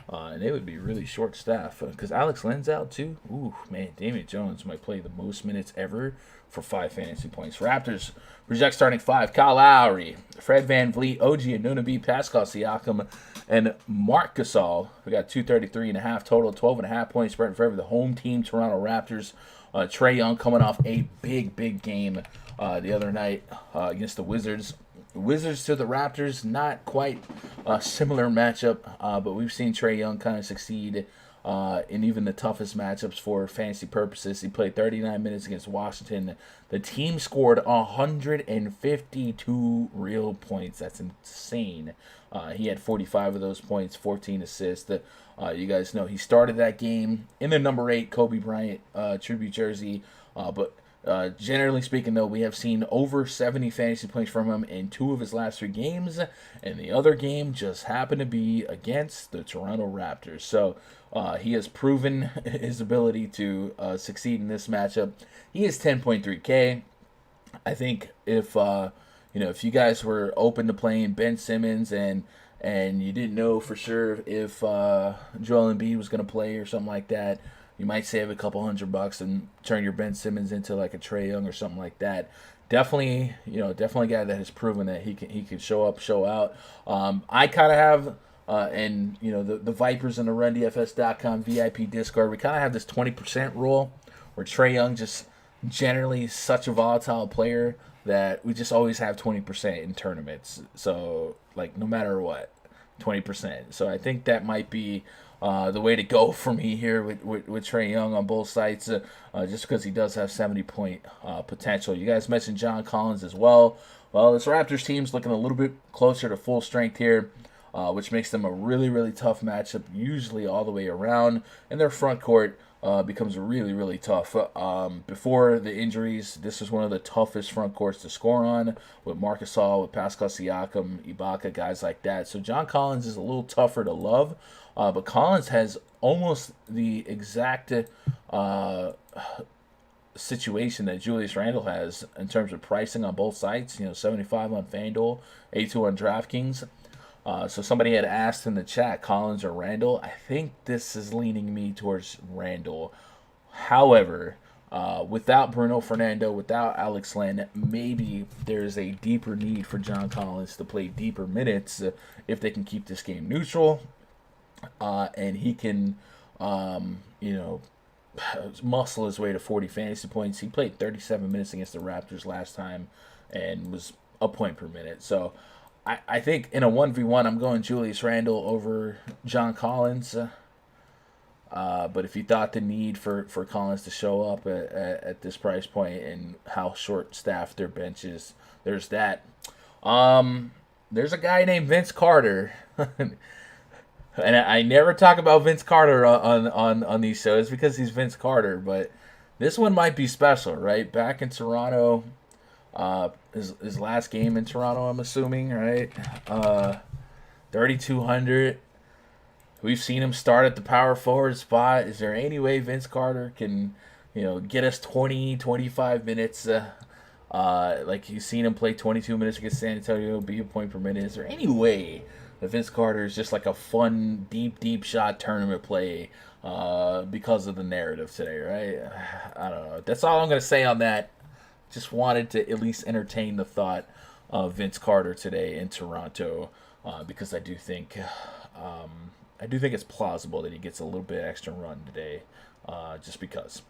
And they would be really short staff because Alex Len's out too. Ooh, man, Damian Jones might play the most minutes ever for 5 fantasy points. Raptors project starting five: Kyle Lowry, Fred VanVleet, OG Anunoby, Pascal Siakam, and Marc Gasol. We got 233.5 total, 12.5 points spread in favor of the home team, Toronto Raptors. Trae Young coming off a big game the other night against the Wizards. Wizards to the Raptors, not quite a similar matchup, but we've seen Trae Young kind of succeed in even the toughest matchups for fantasy purposes. He played 39 minutes against Washington. The team scored 152 real points. That's insane. He had 45 of those points, 14 assists. You guys know he started that game in the number 8 Kobe Bryant tribute jersey, but generally speaking, though, we have seen over 70 fantasy points from him in 2 of his last 3 games, and the other game just happened to be against the Toronto Raptors. So he has proven his ability to succeed in this matchup. He is 10.3K. I think if you guys were open to playing Ben Simmons and you didn't know for sure if Joel Embiid was going to play or something like that, you might save a couple $100 and turn your Ben Simmons into like a Trae Young or something like that. Definitely a guy that has proven that he can show up, show out. I kind of have, and the Vipers and the RunDFS.com VIP Discord, we kind of have this 20% rule where Trae Young just generally is such a volatile player that we just always have 20% in tournaments. So like no matter what, 20%. So I think that might be the way to go for me here with Trae Young on both sites, just because he does have 70-point potential. You guys mentioned John Collins as well. Well, this Raptors team's looking a little bit closer to full strength here, which makes them a really tough matchup, usually all the way around. And their front court becomes really tough. Before the injuries, this was one of the toughest front courts to score on, with Marc Gasol, with Pascal Siakam, Ibaka, guys like that. So John Collins is a little tougher to love. But Collins has almost the exact situation that Julius Randle has in terms of pricing on both sites. 75 on FanDuel, 82 on DraftKings. So somebody had asked in the chat, Collins or Randle. I think this is leaning me towards Randle. However, without Bruno Fernando, without Alex Len, maybe there's a deeper need for John Collins to play deeper minutes if they can keep this game neutral. And he can, muscle his way to 40 fantasy points. He played 37 minutes against the Raptors last time and was a point per minute. So I think in a 1v1, I'm going Julius Randle over John Collins. But if you thought the need for Collins to show up at this price point and how short-staffed their bench is, there's that. There's a guy named Vince Carter. And I never talk about Vince Carter on these shows because he's Vince Carter, but this one might be special, right? Back in Toronto, his last game in Toronto, I'm assuming, right? 3,200. We've seen him start at the power forward spot. Is there any way Vince Carter can, get us 20, 25 minutes? Like you've seen him play 22 minutes against San Antonio, be a point per minute. Is there any way that Vince Carter is just like a fun, deep shot tournament play because of the narrative today, right? I don't know. That's all I'm going to say on that. Just wanted to at least entertain the thought of Vince Carter today in Toronto because I do think it's plausible that he gets a little bit extra run today just because.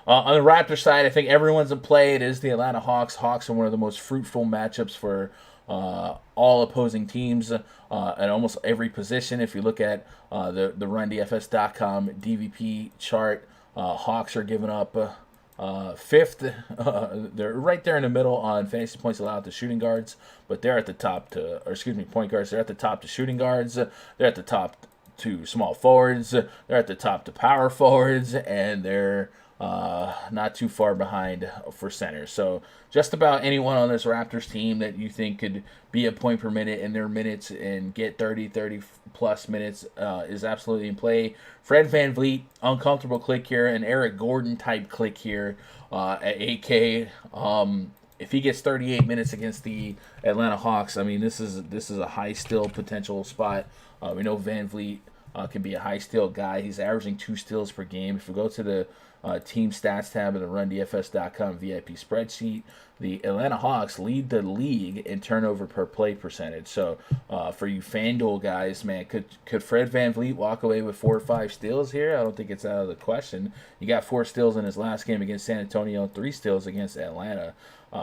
On the Raptors side, I think everyone's in play. It is the Atlanta Hawks. Hawks are one of the most fruitful matchups for all opposing teams at almost every position. If you look at the RunDFS.com DVP chart, Hawks are giving up Fifth, they're right there in the middle on fantasy points allowed to shooting guards, but they're at the top point guards. They're at the top to shooting guards. They're at the top to small forwards. They're at the top to power forwards, and they're not too far behind for centers. So just about anyone on this Raptors team that you think could be a point per minute in their minutes and get 30 plus minutes is absolutely in play. Fred VanVleet, uncomfortable click here, an Eric Gordon type click here at 8K. If he gets 38 minutes against the Atlanta Hawks, I mean this is a high steal potential spot. We know VanVleet can be a high steal guy. He's averaging 2 steals per game. If we go to the team stats tab in the RunDFS.com VIP spreadsheet, the Atlanta Hawks lead the league in turnover per play percentage. So for you FanDuel guys, man, could Fred VanVleet walk away with 4 or 5 steals here? I don't think it's out of the question. He got 4 steals in his last game against San Antonio, 3 steals against Atlanta.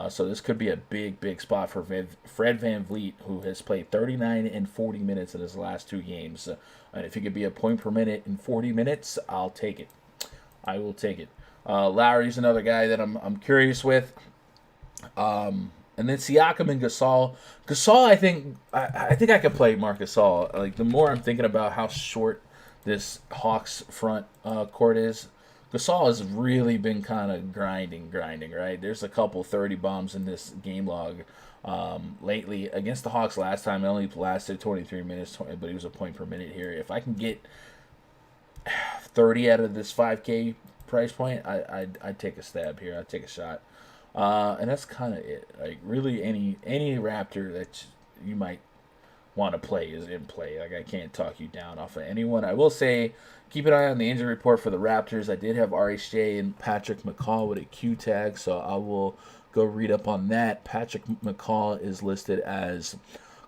So this could be a big spot for Fred VanVleet, who has played 39 and 40 minutes in his last 2 games. And if he could be a point per minute in 40 minutes, I'll take it. I will take it. Lowry's another guy that I'm curious with. And then Siakam and Gasol. Gasol, I think I could play Marc Gasol. Like the more I'm thinking about how short this Hawks front court is, Gasol has really been kind of grinding, right? There's a couple 30 bombs in this game log lately. Against the Hawks last time, it only lasted 23 minutes, but he was a point per minute here. If I can get 30 out of this 5K price point, I'd take a stab here. I'd take a shot. And that's kind of it. Like really any Raptor that you might want to play is in play. Like I can't talk you down off of anyone. I will say keep an eye on the injury report for the Raptors. I did have RHJ and Patrick McCaw with a Q tag, so I will go read up on that. Patrick McCaw is listed as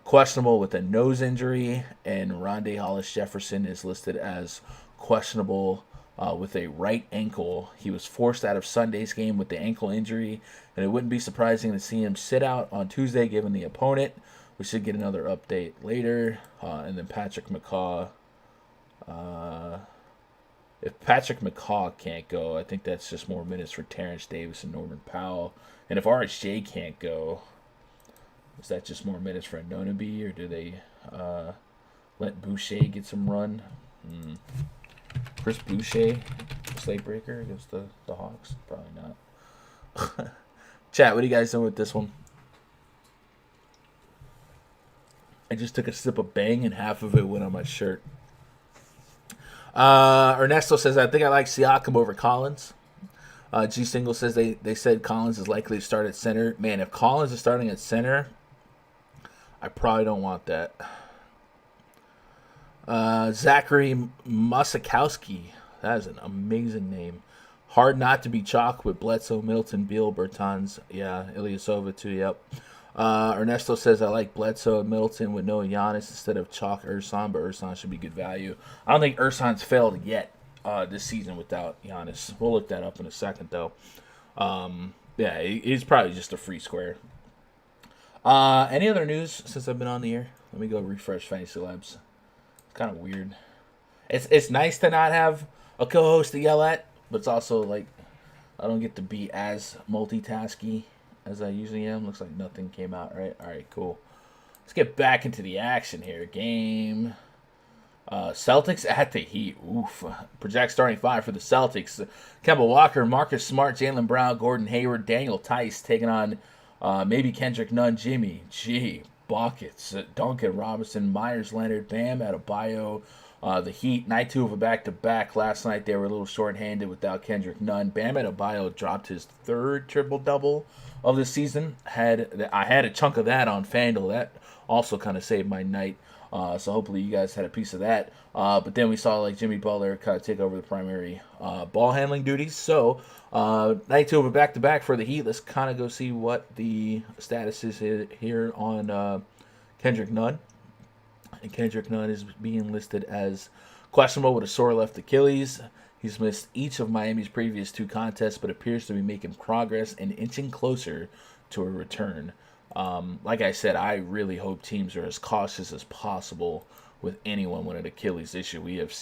questionable with a nose injury, and Rondé Hollis-Jefferson is listed as questionable with a right ankle. He was forced out of Sunday's game with the ankle injury, and it wouldn't be surprising to see him sit out on Tuesday given the opponent. We should get another update later. And then Patrick McCaw. If Patrick McCaw can't go, I think that's just more minutes for Terrence Davis and Norman Powell. And if RSJ can't go, is that just more minutes for Anonabi, or do they let Boucher get some run? Chris Boucher, Slate breaker against the Hawks? Probably not. Chat, what do you guys doing with this one? I just took a sip of Bang and half of it went on my shirt. Ernesto says, I think I like Siakam over Collins. G Single says they said Collins is likely to start at center. Man, if Collins is starting at center, I probably don't want that. Zachary Musikowski. That is an amazing name. Hard not to be chalk with Bledsoe, Middleton, Beal, Bertans. Yeah, Ilyasova too, yep. Ernesto says, I like Bledsoe and Middleton with no Giannis instead of chalk Ersan, but Ersan should be good value. I don't think Ersan's failed yet this season without Giannis. We'll look that up in a second, though. Yeah, he's probably just a free square. Any other news since I've been on the air? Let me go refresh Fantasy Labs. It's kind of weird. It's nice to not have a co-host to yell at, but it's also like I don't get to be as multitasky as I usually am. Looks like nothing came out, right? All right, cool. Let's get back into the action here. Game. Celtics at the Heat. Oof. Project starting 5 for the Celtics. Kemba Walker, Marcus Smart, Jaylen Brown, Gordon Hayward, Daniel Tice taking on maybe Kendrick Nunn, Jimmy G, Buckets, Duncan Robinson, Myers Leonard, Bam Adebayo. The Heat, night 2 of a back-to-back. Last night they were a little short-handed without Kendrick Nunn. Bam Adebayo dropped his 3rd triple-double of the season. I had a chunk of that on FanDuel. That also kind of saved my night. So hopefully you guys had a piece of that. But then we saw like Jimmy Butler kind of take over the primary ball handling duties. So night 2 of a back-to-back for the Heat. Let's kind of go see what the status is here on Kendrick Nunn. And Kendrick Nunn is being listed as questionable with a sore left Achilles. He's missed each of Miami's previous 2 contests, but appears to be making progress and inching closer to a return. Like I said, I really hope teams are as cautious as possible with anyone with an Achilles issue. We've just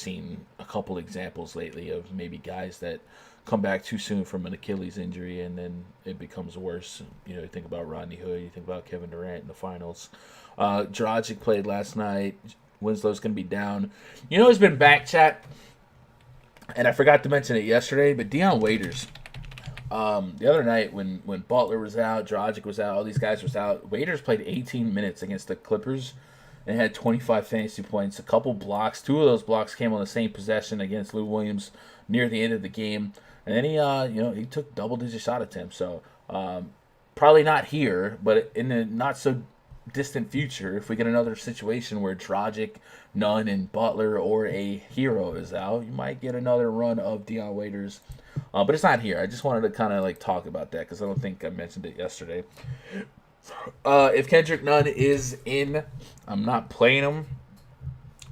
seen a couple examples lately of maybe guys that come back too soon from an Achilles injury and then it becomes worse. You know, you think about Rodney Hood, you think about Kevin Durant in the finals. Dragic played last night. Winslow's going to be down. You know, it's been back chat, and I forgot to mention it yesterday, but Dion Waiters. The other night when Butler was out, Dragic was out, all these guys was out, Waiters played 18 minutes against the Clippers and had 25 fantasy points, a couple blocks. 2 of those blocks came on the same possession against Lou Williams near the end of the game. And then he took double-digit shot attempts. So probably not here, but in the not-so-distant future, if we get another situation where Dragic, Nunn, and Butler or a hero is out, you might get another run of Dion Waiters. But it's not here. I just wanted to kind of like talk about that because I don't think I mentioned it yesterday. If Kendrick Nunn is in, I'm not playing him.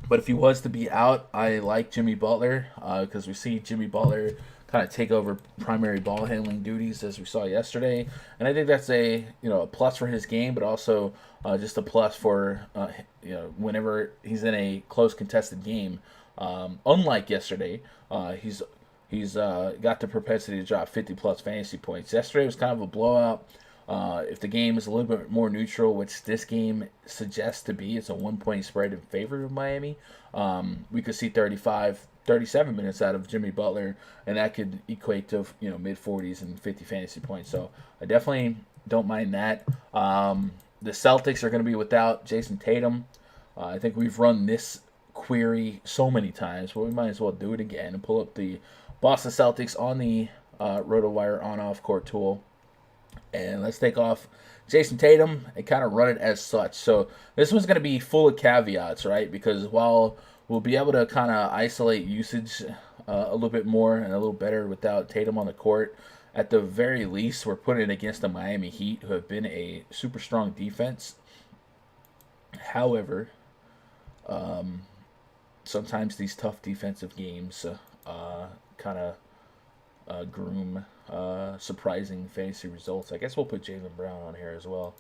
But if he was to be out, I like Jimmy Butler because we see Jimmy Butler kind of take over primary ball handling duties as we saw yesterday, and I think that's a plus for his game, but also just a plus for whenever he's in a close contested game. Unlike yesterday, he's got the propensity to drop 50 plus fantasy points. Yesterday was kind of a blowout. If the game is a little bit more neutral, which this game suggests to be, it's a 1-point spread in favor of Miami. We could see 37 minutes out of Jimmy Butler, and that could equate to mid 40s and 50 fantasy points. So I definitely don't mind that. The Celtics are going to be without Jason Tatum. I think we've run this query so many times, but we might as well do it again and pull up the Boston Celtics on the RotoWire on-off court tool. And let's take off Jason Tatum and kind of run it as such. So this one's going to be full of caveats, right? Because while we'll be able to kind of isolate usage a little bit more and a little better without Tatum on the court, at the very least, we're putting it against the Miami Heat, who have been a super strong defense. However, sometimes these tough defensive games kind of groom surprising fantasy results. I guess we'll put Jaylen Brown on here as well.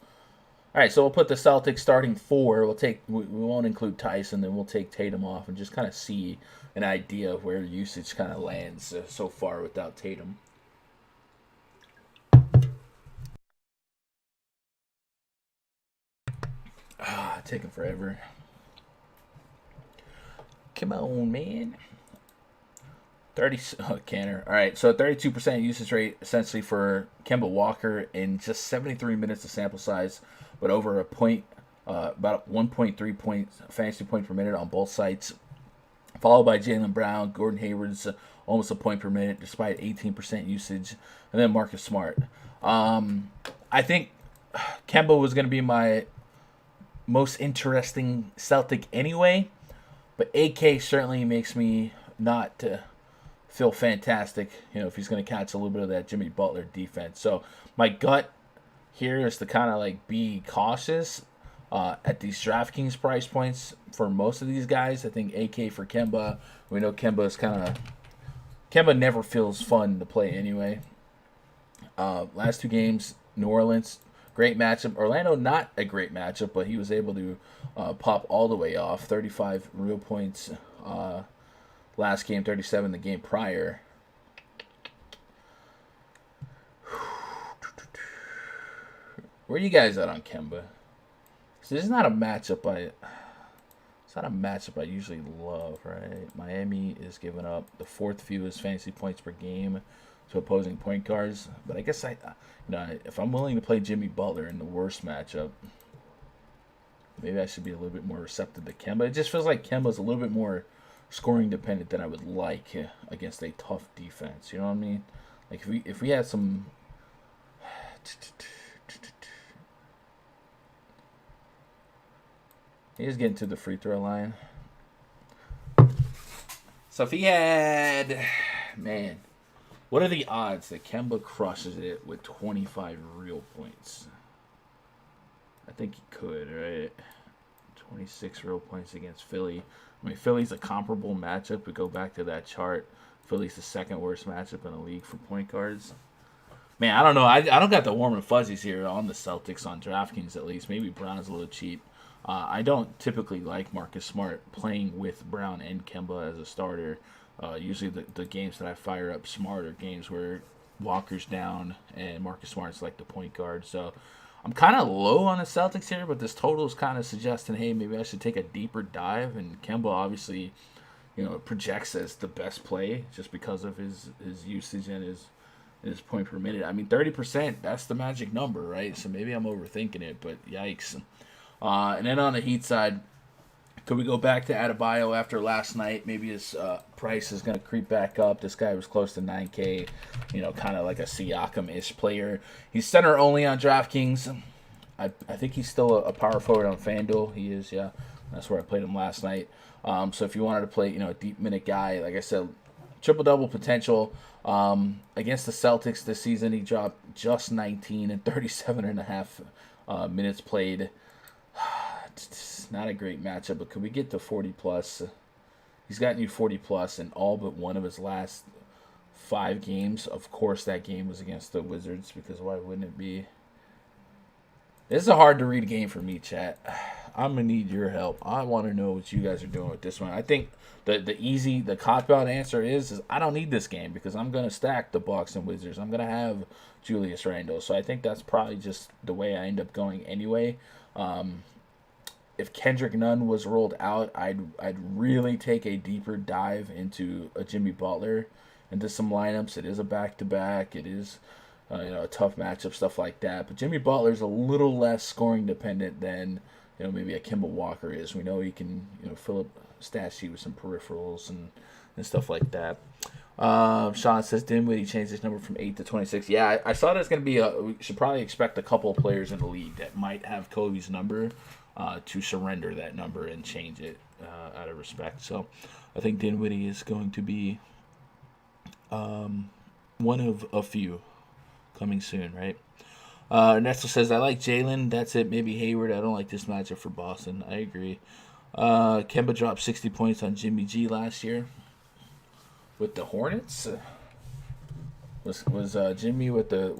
All right, so we'll put the Celtics starting 4. We won't include Tyson, then we'll take Tatum off and just kind of see an idea of where usage kind of lands so far without Tatum. Taking forever. Come on, man. Canner. All right, so 32% usage rate essentially for Kemba Walker in just 73 minutes of sample size, but over a point, about 1.3 points fantasy point per minute on both sites. Followed by Jaylen Brown, Gordon Hayward's almost a point per minute despite 18% usage, and then Marcus Smart. I think Kemba was going to be my most interesting Celtic anyway, but AK certainly makes me not feel fantastic, if he's going to catch a little bit of that Jimmy Butler defense. So my gut here is to kind of like be cautious at these DraftKings price points for most of these guys. I think AK for Kemba. We know Kemba never feels fun to play anyway. Last 2 games, New Orleans, great matchup. Orlando, not a great matchup, but he was able to pop all the way off. 35 real points last game, 37 the game prior. Where are you guys at on Kemba? So this is not a matchup I usually love, right? Miami is giving up the 4th fewest fantasy points per game to opposing point guards. But I guess if I'm willing to play Jimmy Butler in the worst matchup, maybe I should be a little bit more receptive to Kemba. It just feels like Kemba's a little bit more scoring dependent than I would like against a tough defense. You know what I mean? Like if we had some. He's getting to the free throw line. So if he had, man, what are the odds that Kemba crushes it with 25 real points? I think he could, right? 26 real points against Philly. I mean, Philly's a comparable matchup. We go back to that chart. Philly's the 2nd worst matchup in the league for point guards. Man, I don't know. I don't got the warm and fuzzies here on the Celtics on DraftKings at least. Maybe Brown's a little cheap. I don't typically like Marcus Smart playing with Brown and Kemba as a starter. Usually the games that I fire up smart are games where Walker's down and Marcus Smart's like the point guard. So I'm kind of low on the Celtics here, but this total is kind of suggesting, hey, maybe I should take a deeper dive. And Kemba obviously, projects as the best play just because of his usage and his point per minute. I mean, 30%, that's the magic number, right? So maybe I'm overthinking it, but yikes. And then on the Heat side, could we go back to Adebayo after last night? Maybe his price is going to creep back up. This guy was close to 9K, kind of like a Siakam-ish player. He's center only on DraftKings. I think he's still a power forward on FanDuel. He is, yeah. That's where I played him last night. So if you wanted to play, a deep minute guy, like I said, triple-double potential. Against the Celtics this season, he dropped just 19 and 37.5 minutes played. It's not a great matchup, but could we get to 40+? He's gotten you 40+ in all but one of his last 5 games. Of course, that game was against the Wizards, because why wouldn't it be? This is a hard-to-read game for me, chat. I'm going to need your help. I want to know what you guys are doing with this one. I think the cop-out answer is I don't need this game because I'm going to stack the Bucks and Wizards. I'm going to have Julius Randle. So I think that's probably just the way I end up going anyway. If Kendrick Nunn was rolled out, I'd really take a deeper dive into a Jimmy Butler, into some lineups. It is a back-to-back. It is a tough matchup, stuff like that. But Jimmy Butler's a little less scoring dependent than maybe a Kemba Walker is. We know he can fill up stat sheet with some peripherals and stuff like that. Sean says Dinwiddie changed his number from 8 to 26. Yeah, I saw there's going to be we should probably expect a couple of players in the league that might have Kobe's number to surrender that number and change it out of respect. So I think Dinwiddie is going to be one of a few coming soon, right? Nestle says, I like Jalen. That's it. Maybe Hayward. I don't like this matchup for Boston. I agree. Kemba dropped 60 points on Jimmy G last year with the Hornets. Was Jimmy with the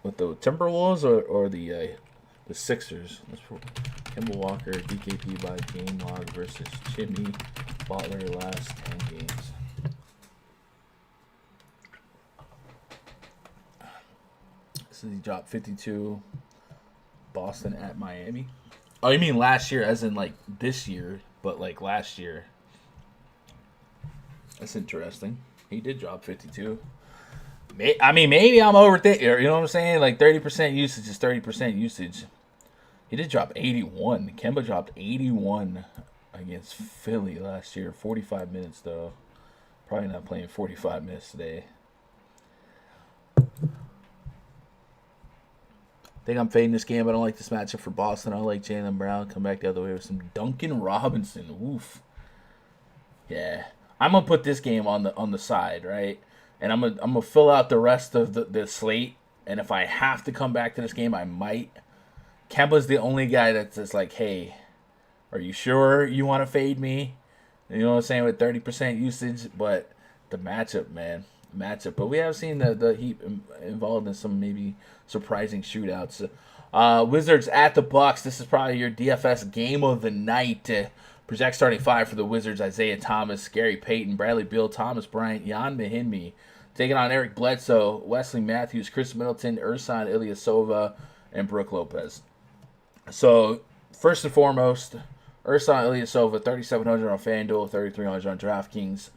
Timberwolves or the Sixers? Kemba Walker DKP by game log versus Jimmy Butler last 10 games. So he dropped 52. Boston at Miami. Oh, you mean last year, as in like this year, but like last year. That's interesting. He did drop 52. I mean, maybe I'm overthinking. You know what I'm saying? Like 30% usage is 30% usage. He did drop 81. Kemba dropped 81 against Philly last year. 45 minutes, though. Probably not playing 45 minutes today. I think I'm fading this game. I don't like this matchup for Boston. I like Jaylen Brown. Come back the other way with some Duncan Robinson. Oof. Yeah. I'm going to put this game on the side, right? And I'm gonna fill out the rest of the slate. And if I have to come back to this game, I might. Kemba's the only guy that's just like, hey, are you sure you want to fade me? You know what I'm saying? With 30% usage. But the matchup, man. But we have seen the Heat involved in some maybe surprising shootouts. Wizards at the Bucks. This is probably your DFS game of the night. Project starting 5 for the Wizards: Isaiah Thomas, Gary Payton, Bradley Beal, Thomas Bryant, Jan Mahinmi. Taking on Eric Bledsoe, Wesley Matthews, Chris Middleton, Ersan Ilyasova, and Brook Lopez. So, first and foremost, Ersan Ilyasova, 3,700 on FanDuel, 3,300 on DraftKings.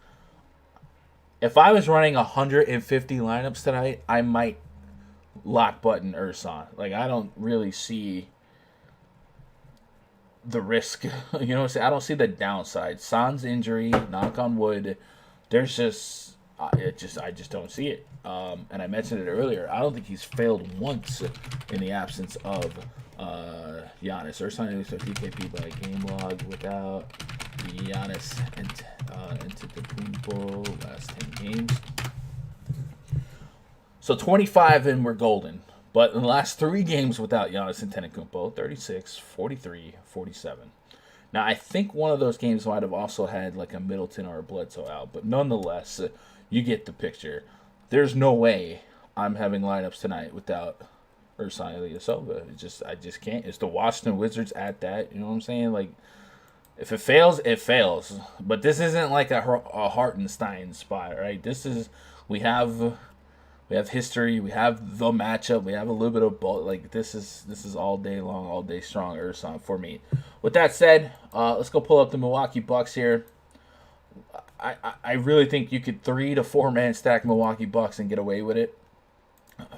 If I was running 150 lineups tonight, I might lock button Ersan. Like, I don't really see the risk. You know what I'm saying? I don't see the downside. San's injury, knock on wood, there's just, I just don't see it. And I mentioned it earlier. I don't think he's failed once in the absence of Giannis. Ersan is a DKP by game log without Giannis and Antetokounmpo last 10 games. So 25 and we're golden. But in the last 3 games without Giannis Antetokounmpo, 36, 43, 47. Now, I think one of those games might have also had like a Middleton or a Bledsoe out. But nonetheless, you get the picture. There's no way I'm having lineups tonight without Ersan Ilyasova. I just can't. It's the Washington Wizards at that. You know what I'm saying? Like, If it fails, it fails. But this isn't like a Hartenstein spot, right? This is we have we have history, we have the matchup, we have a little bit of both. Like this is all day long, all day strong Urson for me. With that said, let's go pull up the Milwaukee Bucks here. I really think you could 3 to 4 man stack Milwaukee Bucks and get away with it.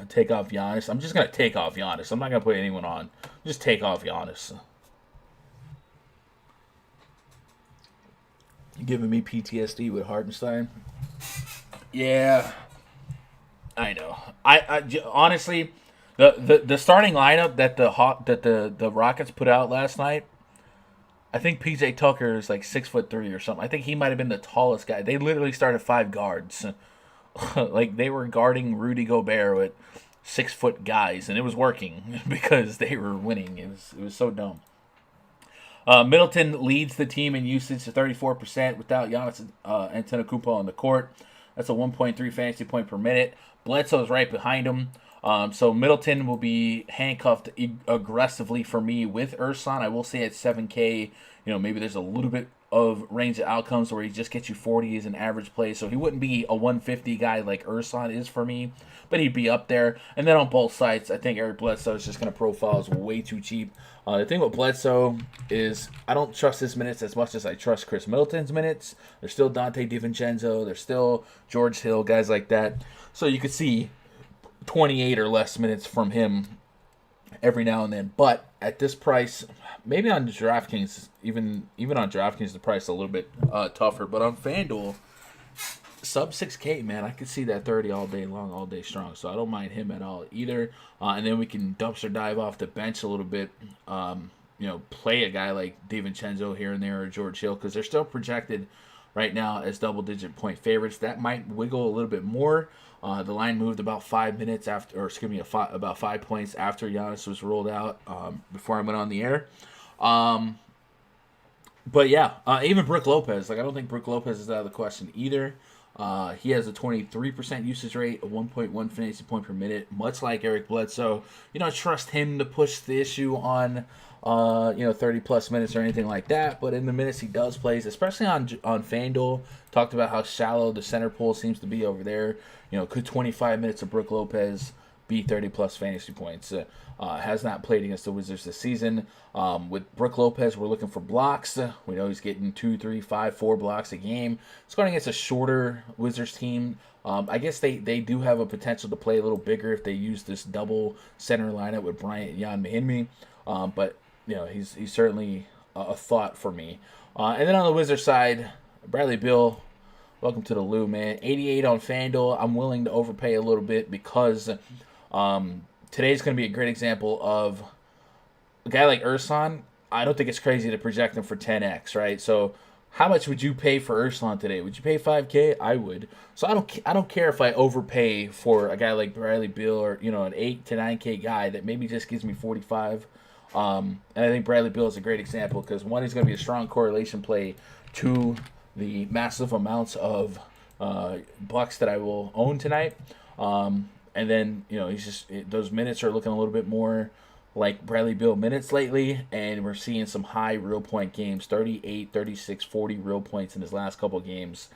Take off Giannis. I'm just gonna take off Giannis. I'm not gonna put anyone on. Just take off Giannis. You giving me PTSD with Hartenstein? Yeah, I know. Honestly, the starting lineup that the Rockets put out last night. I think PJ Tucker is like 6'3" or something. I think he might have been the tallest guy. They literally started 5 guards. Like they were guarding Rudy Gobert with 6-foot guys, and it was working because they were winning. It was so dumb. Middleton leads the team in usage to 34% without Giannis Antetokounmpo on the court. That's a 1.3 fantasy point per minute. Bledsoe's right behind him. So Middleton will be handcuffed aggressively for me with Urson. I will say at 7K, maybe there's a little bit of range of outcomes where he just gets you 40 as an average play. So he wouldn't be a 150 guy like Urson is for me, but he'd be up there. And then on both sides, I think Eric Bledsoe is just going to profile as way too cheap. The thing with Bledsoe is I don't trust his minutes as much as I trust Chris Middleton's minutes. There's still Dante DiVincenzo. There's still George Hill, guys like that. So you could see 28 or less minutes from him every now and then. But at this price, maybe on DraftKings, even on DraftKings, the price is a little bit tougher. But on FanDuel, sub 6K, man, I could see that 30 all day long, all day strong. So I don't mind him at all either. And then we can dumpster dive off the bench a little bit. Play a guy like DiVincenzo here and there or George Hill because they're still projected right now as double-digit point favorites. That might wiggle a little bit more. The line moved about 5 minutes after, or excuse me, about 5 points after Giannis was rolled out before I went on the air. But yeah, even Brook Lopez. I don't think Brook Lopez is out of the question either. He has a 23% usage rate, a 1.1 fantasy point per minute, much like Eric Bledsoe. Trust him to push the issue on 30 plus minutes or anything like that. But in the minutes he does plays, especially on FanDuel, talked about how shallow the center pool seems to be over there. Could 25 minutes of Brook Lopez be 30 plus fantasy points? Has not played against the Wizards this season. With Brook Lopez, we're looking for blocks. We know he's getting 2, 3, 5, 4 blocks a game. It's going against a shorter Wizards team. I guess they do have a potential to play a little bigger if they use this double center lineup with Bryant and Jan Mahinmi. But he's certainly a thought for me. And then on the Wizards side, Bradley Beal. Welcome to the Lou, man. 88 on FanDuel. I'm willing to overpay a little bit because today's going to be a great example of a guy like Urson. I don't think it's crazy to project him for 10x, right? So how much would you pay for Urson today? Would you pay 5K? I would. So I don't care if I overpay for a guy like Bradley Beal or an 8 to 9K guy that maybe just gives me 45. And I think Bradley Beal is a great example because one is going to be a strong correlation play to the massive amounts of Bucks that I will own tonight. And then, he's just those minutes are looking a little bit more like Bradley Beal minutes lately, and we're seeing some high real point games, 38, 36, 40 real points in his last couple games.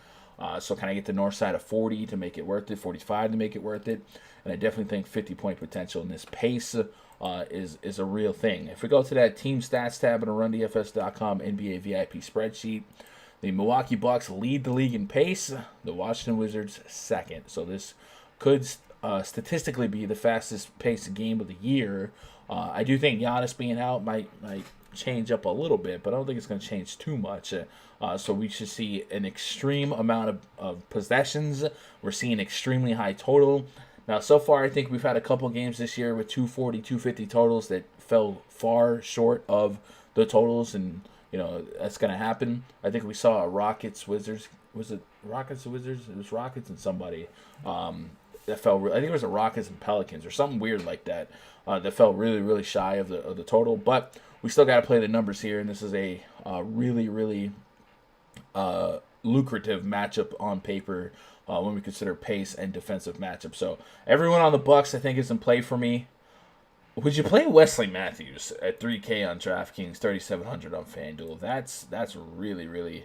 So can I get the north side of 40 to make it worth it, 45 to make it worth it? And I definitely think 50-point potential in this pace is a real thing. If we go to that team stats tab on RunDFS.com NBA VIP spreadsheet, the Milwaukee Bucks lead the league in pace. The Washington Wizards second. So this could statistically be the fastest paced game of the year. I do think Giannis being out might change up a little bit, but I don't think it's going to change too much. So we should see an extreme amount of possessions. We're seeing extremely high total. Now, so far, I think we've had a couple games this year with 240, 250 totals that fell far short of the totals, and that's going to happen. I think we saw a Rockets-Wizards. Was it Rockets-Wizards? It was Rockets and somebody. That fell. I think it was the Rockets and Pelicans or something weird like that. That fell really, really shy of the total. But we still got to play the numbers here, and this is a really, really lucrative matchup on paper when we consider pace and defensive matchup. So everyone on the Bucks, I think, is in play for me. Would you play Wesley Matthews at 3K on DraftKings, 3,700 on FanDuel? That's really really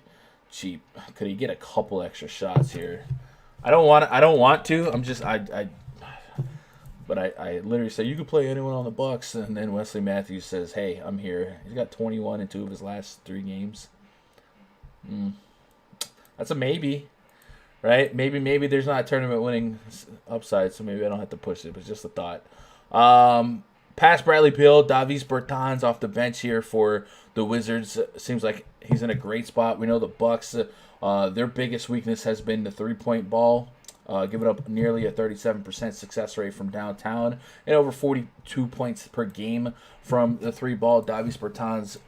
cheap. Could he get a couple extra shots here? I don't want to. I'm just but I literally say you could play anyone on the Bucks, and then Wesley Matthews says, "Hey, I'm here." He's got 21 in 2 of his last 3 games. That's a maybe, right? Maybe there's not a tournament winning upside, so maybe I don't have to push it. But it's just a thought. Past Bradley Beal, Davis Bertans off the bench here for the Wizards. Seems like he's in a great spot. We know the Bucks, their biggest weakness has been the 3-point ball, giving up nearly a 37% success rate from downtown and over 42 points per game from the 3-ball. Davis Bertans,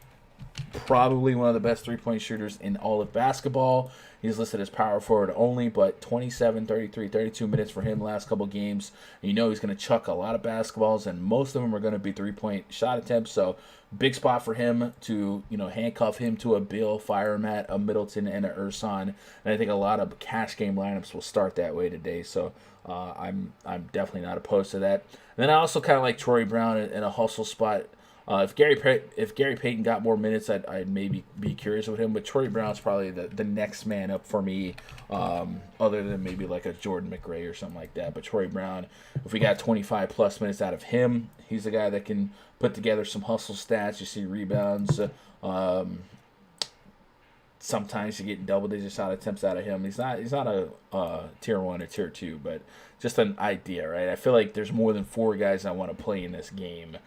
probably one of the best 3-point shooters in all of basketball. He's listed as power forward only, but 27, 33, 32 minutes for him last couple games. And you know he's going to chuck a lot of basketballs, and most of them are going to be 3-point shot attempts. So big spot for him to, handcuff him to a Beal, fire him at a Middleton and a Ersan. And I think a lot of cash game lineups will start that way today. So I'm definitely not opposed to that. And then I also kind of like Troy Brown in a hustle spot. If Gary Payton got more minutes, I'd maybe be curious with him. But Troy Brown's probably the next man up for me, other than maybe like a Jordan McRae or something like that. But Troy Brown, if we got 25-plus minutes out of him, he's the guy that can put together some hustle stats. You see rebounds. Sometimes you get double-digit shot attempts out of him. He's not a tier 1 or tier 2, but just an idea, right? I feel like there's more than 4 guys I want to play in this game.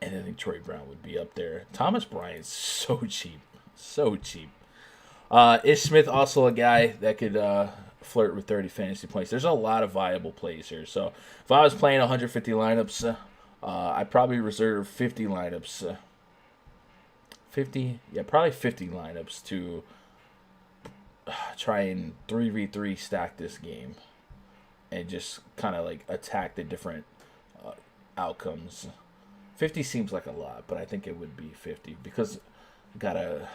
And I think Troy Brown would be up there. Thomas Bryant's so cheap. So cheap. Ish Smith, also a guy that could flirt with 30 fantasy points. There's a lot of viable plays here. So if I was playing 150 lineups, I'd probably reserve 50 lineups. 50? Yeah, probably 50 lineups to try and 3v3 stack this game. And just kind of like attack the different outcomes. 50 seems like a lot, but I think it would be 50 because gotta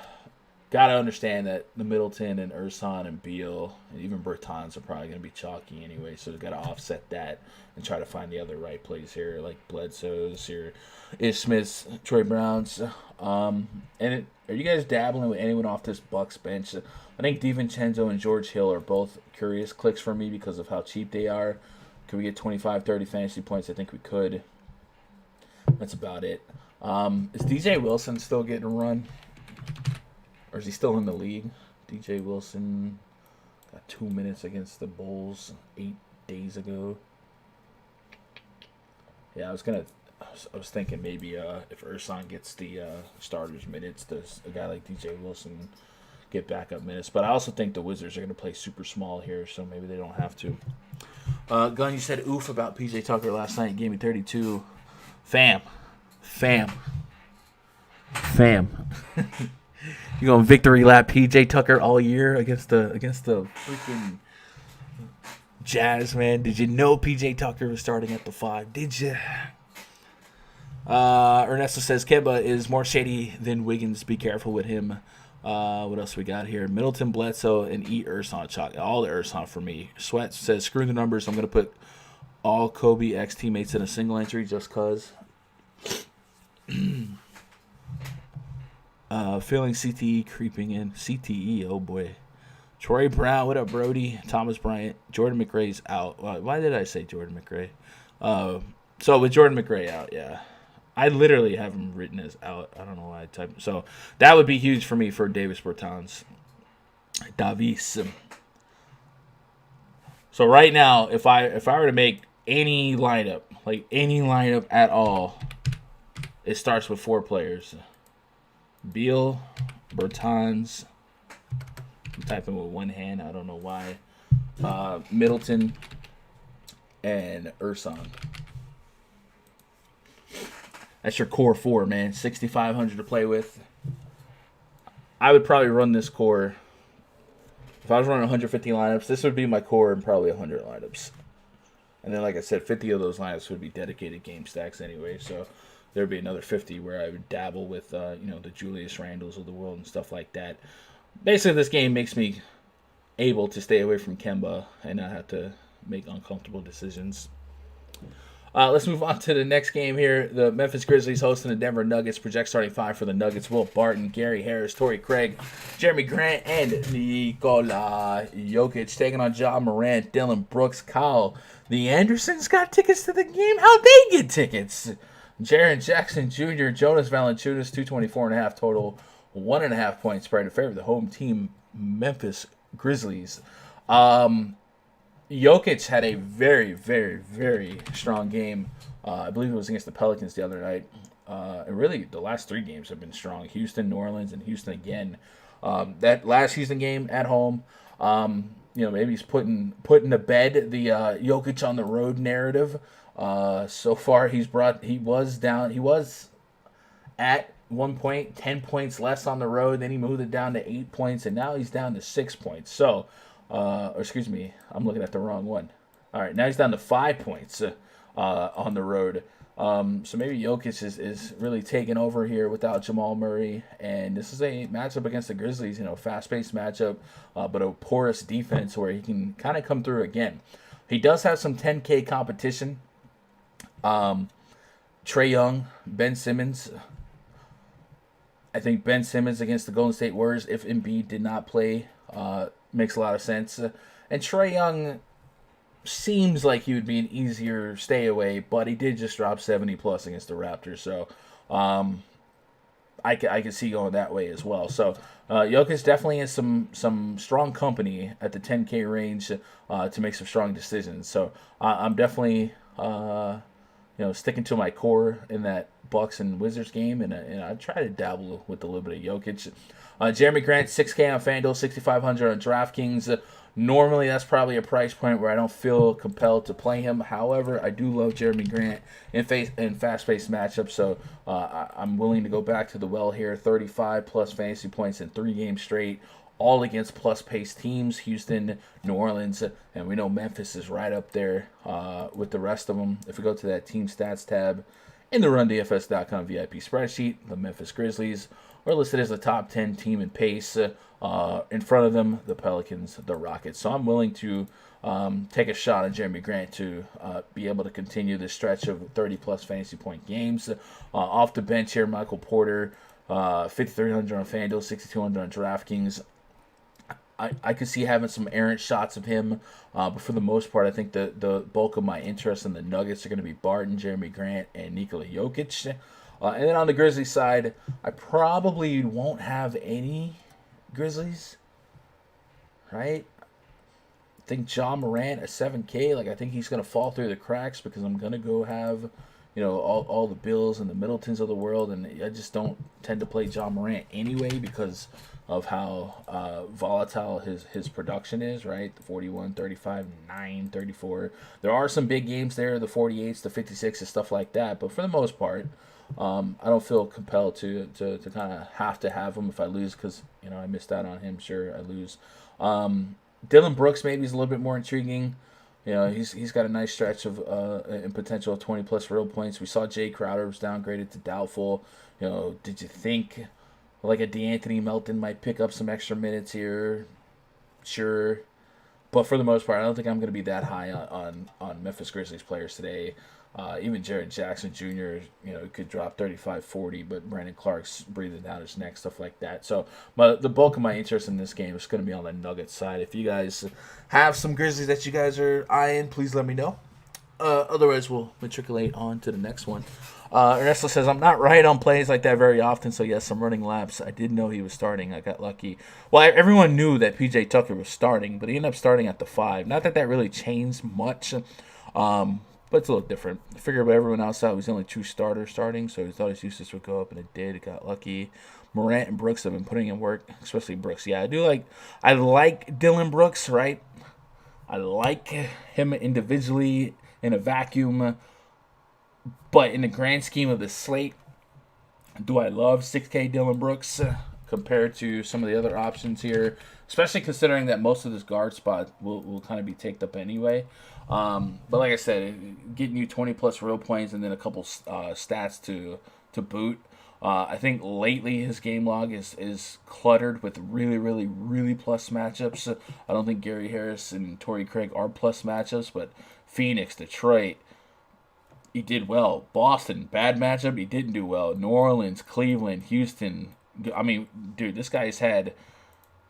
understand that the Middleton and Ersan and Beal and even Bertans are probably gonna be chalky anyway, so gotta offset that and try to find the other right plays here, like Bledsoe's, your Ish Smith's, Troy Brown's. Are you guys dabbling with anyone off this Bucks bench? I think DiVincenzo and George Hill are both curious clicks for me because of how cheap they are. Could we get 25, 30 fantasy points? I think we could. That's about it. Is DJ Wilson still getting a run? Or is he still in the league? DJ Wilson got 2 minutes against the Bulls 8 days ago. Yeah, I was thinking maybe if Ersan gets the starters minutes, does a guy like DJ Wilson get backup minutes? But I also think the Wizards are going to play super small here, so maybe they don't have to. Gunn, you said oof about PJ Tucker last night. Gave me 32. Fam. You going victory lap PJ Tucker all year against the freaking Jazz, man? Did you know PJ Tucker was starting at the 5? Did you? Ernesto says Kemba is more shady than Wiggins. Be careful with him. What else we got here? Middleton, Bledsoe, and eat Ersan chalk. All the Ersan for me. Sweat says screw the numbers. I'm gonna put all Kobe ex teammates in a single entry just cause. Feeling CTE creeping in. CTE, oh boy. Troy Brown, what up, Brody? Thomas Bryant. Jordan McRae's out. Why did I say Jordan McRae? So with Jordan McRae out, yeah. I literally have him written as out. I don't know why I typed. So that would be huge for me for Davis Bertans. Davis. So right now, if I were to make any lineup, like any lineup at all, it starts with 4 players. Beal, Bertans. I'm typing with one hand. I don't know why. Middleton and Ersan. That's your core 4, man. 6,500 to play with. I would probably run this core. If I was running 150 lineups, this would be my core and probably 100 lineups. And then, like I said, 50 of those lineups would be dedicated game stacks anyway. So there would be another 50 where I would dabble with, the Julius Randles of the world and stuff like that. Basically, this game makes me able to stay away from Kemba and not have to make uncomfortable decisions. Let's move on to the next game here. The Memphis Grizzlies hosting the Denver Nuggets. Project starting five for the Nuggets: Will Barton, Gary Harris, Torrey Craig, Jeremy Grant, and Nikola Jokic. Taking on Ja Morant, Dylan Brooks, Kyle. The Andersons got tickets to the game. How'd they get tickets? Jaren Jackson Jr., Jonas Valanciunas, 224.5 total, 1.5 point spread in favor of the home team, Memphis Grizzlies. Jokic had a very, very, very strong game. I believe it was against the Pelicans the other night. And really, the last three games have been strong. Houston, New Orleans, and Houston again. That last Houston game at home, maybe he's putting to bed the Jokic on the road narrative. So far, he was at 1 point, 10 points less on the road. Then he moved it down to 8 points, and now he's down to 6 points. So, excuse me, I'm looking at the wrong one. All right, now he's down to 5 points on the road. So maybe Jokic is really taking over here without Jamal Murray. And this is a matchup against the Grizzlies, fast-paced matchup, but a porous defense where he can kind of come through again. He does have some 10K competition. Trae Young, Ben Simmons. I think Ben Simmons against the Golden State Warriors, if Embiid did not play, makes a lot of sense. And Trae Young seems like he would be an easier stay away, but he did just drop 70+ against the Raptors. So I can see going that way as well. So Jokic definitely has some strong company at the 10K range to make some strong decisions. So I'm definitely sticking to my core in that Bucks and Wizards game, and I try to dabble with a little bit of Jokic. Jeremy Grant, 6K on FanDuel, 6,500 on DraftKings. Normally, that's probably a price point where I don't feel compelled to play him. However, I do love Jeremy Grant in fast-paced matchups, so I'm willing to go back to the well here. 35+ fantasy points in 3 games straight, all against plus-paced teams, Houston, New Orleans, and we know Memphis is right up there with the rest of them. If we go to that team stats tab in the RunDFS.com VIP spreadsheet, the Memphis Grizzlies are listed as the top 10 team in pace. In front of them, the Pelicans, the Rockets. So I'm willing to take a shot at Jeremy Grant to be able to continue this stretch of 30+ fantasy point games. Off the bench here, Michael Porter, 5,300 on FanDuel, 6,200 on DraftKings. I could see having some errant shots of him, but for the most part, I think the bulk of my interest in the Nuggets are going to be Barton, Jeremy Grant, and Nikola Jokic. And then on the Grizzlies side, I probably won't have any Grizzlies, right? I think Ja Morant at 7K, I think he's going to fall through the cracks because I'm going to go have, all the Bills and the Middletons of the world, and I just don't tend to play Ja Morant anyway because of how volatile his production is, right? The 41, 35, 9, 34. There are some big games there, the 48s, the 56s, stuff like that, but for the most part, I don't feel compelled to kind of have to have him if I lose because, I missed out on him. Sure, I lose. Dylan Brooks maybe is a little bit more intriguing. He's got a nice stretch of and potential of 20+ real points. We saw Jay Crowder was downgraded to doubtful. Did you think like a DeAnthony Melton might pick up some extra minutes here? Sure. But for the most part, I don't think I'm going to be that high on Memphis Grizzlies players today. Even Jaren Jackson Jr., could drop 35, 40, but Brandon Clark's breathing down his neck, stuff like that. So the bulk of my interest in this game is going to be on the Nuggets side. If you guys have some Grizzlies that you guys are eyeing, please let me know. Otherwise, we'll matriculate on to the next one. Ernesto says, I'm not right on plays like that very often, so yes, I'm running laps. I did know he was starting. I got lucky. Well, everyone knew that P.J. Tucker was starting, but he ended up starting at the 5. Not that really changed much, but it's a little different. I figured what everyone else thought was the only 2 starters starting, so he thought his usage would go up, and it did. It got lucky. Morant and Brooks have been putting in work, especially Brooks. Yeah, I like Dylan Brooks, right? I like him individually in a vacuum, but in the grand scheme of the slate, do I love 6K Dylan Brooks compared to some of the other options here, especially considering that most of this guard spot will kind of be taken up anyway. But like I said, getting you 20+ real points and then a couple stats to boot. I think lately his game log is cluttered with really, really, really plus matchups. I don't think Gary Harris and Torrey Craig are plus matchups, but Phoenix, Detroit, he did well. Boston, bad matchup, he didn't do well. New Orleans, Cleveland, Houston. I mean, dude, this guy's had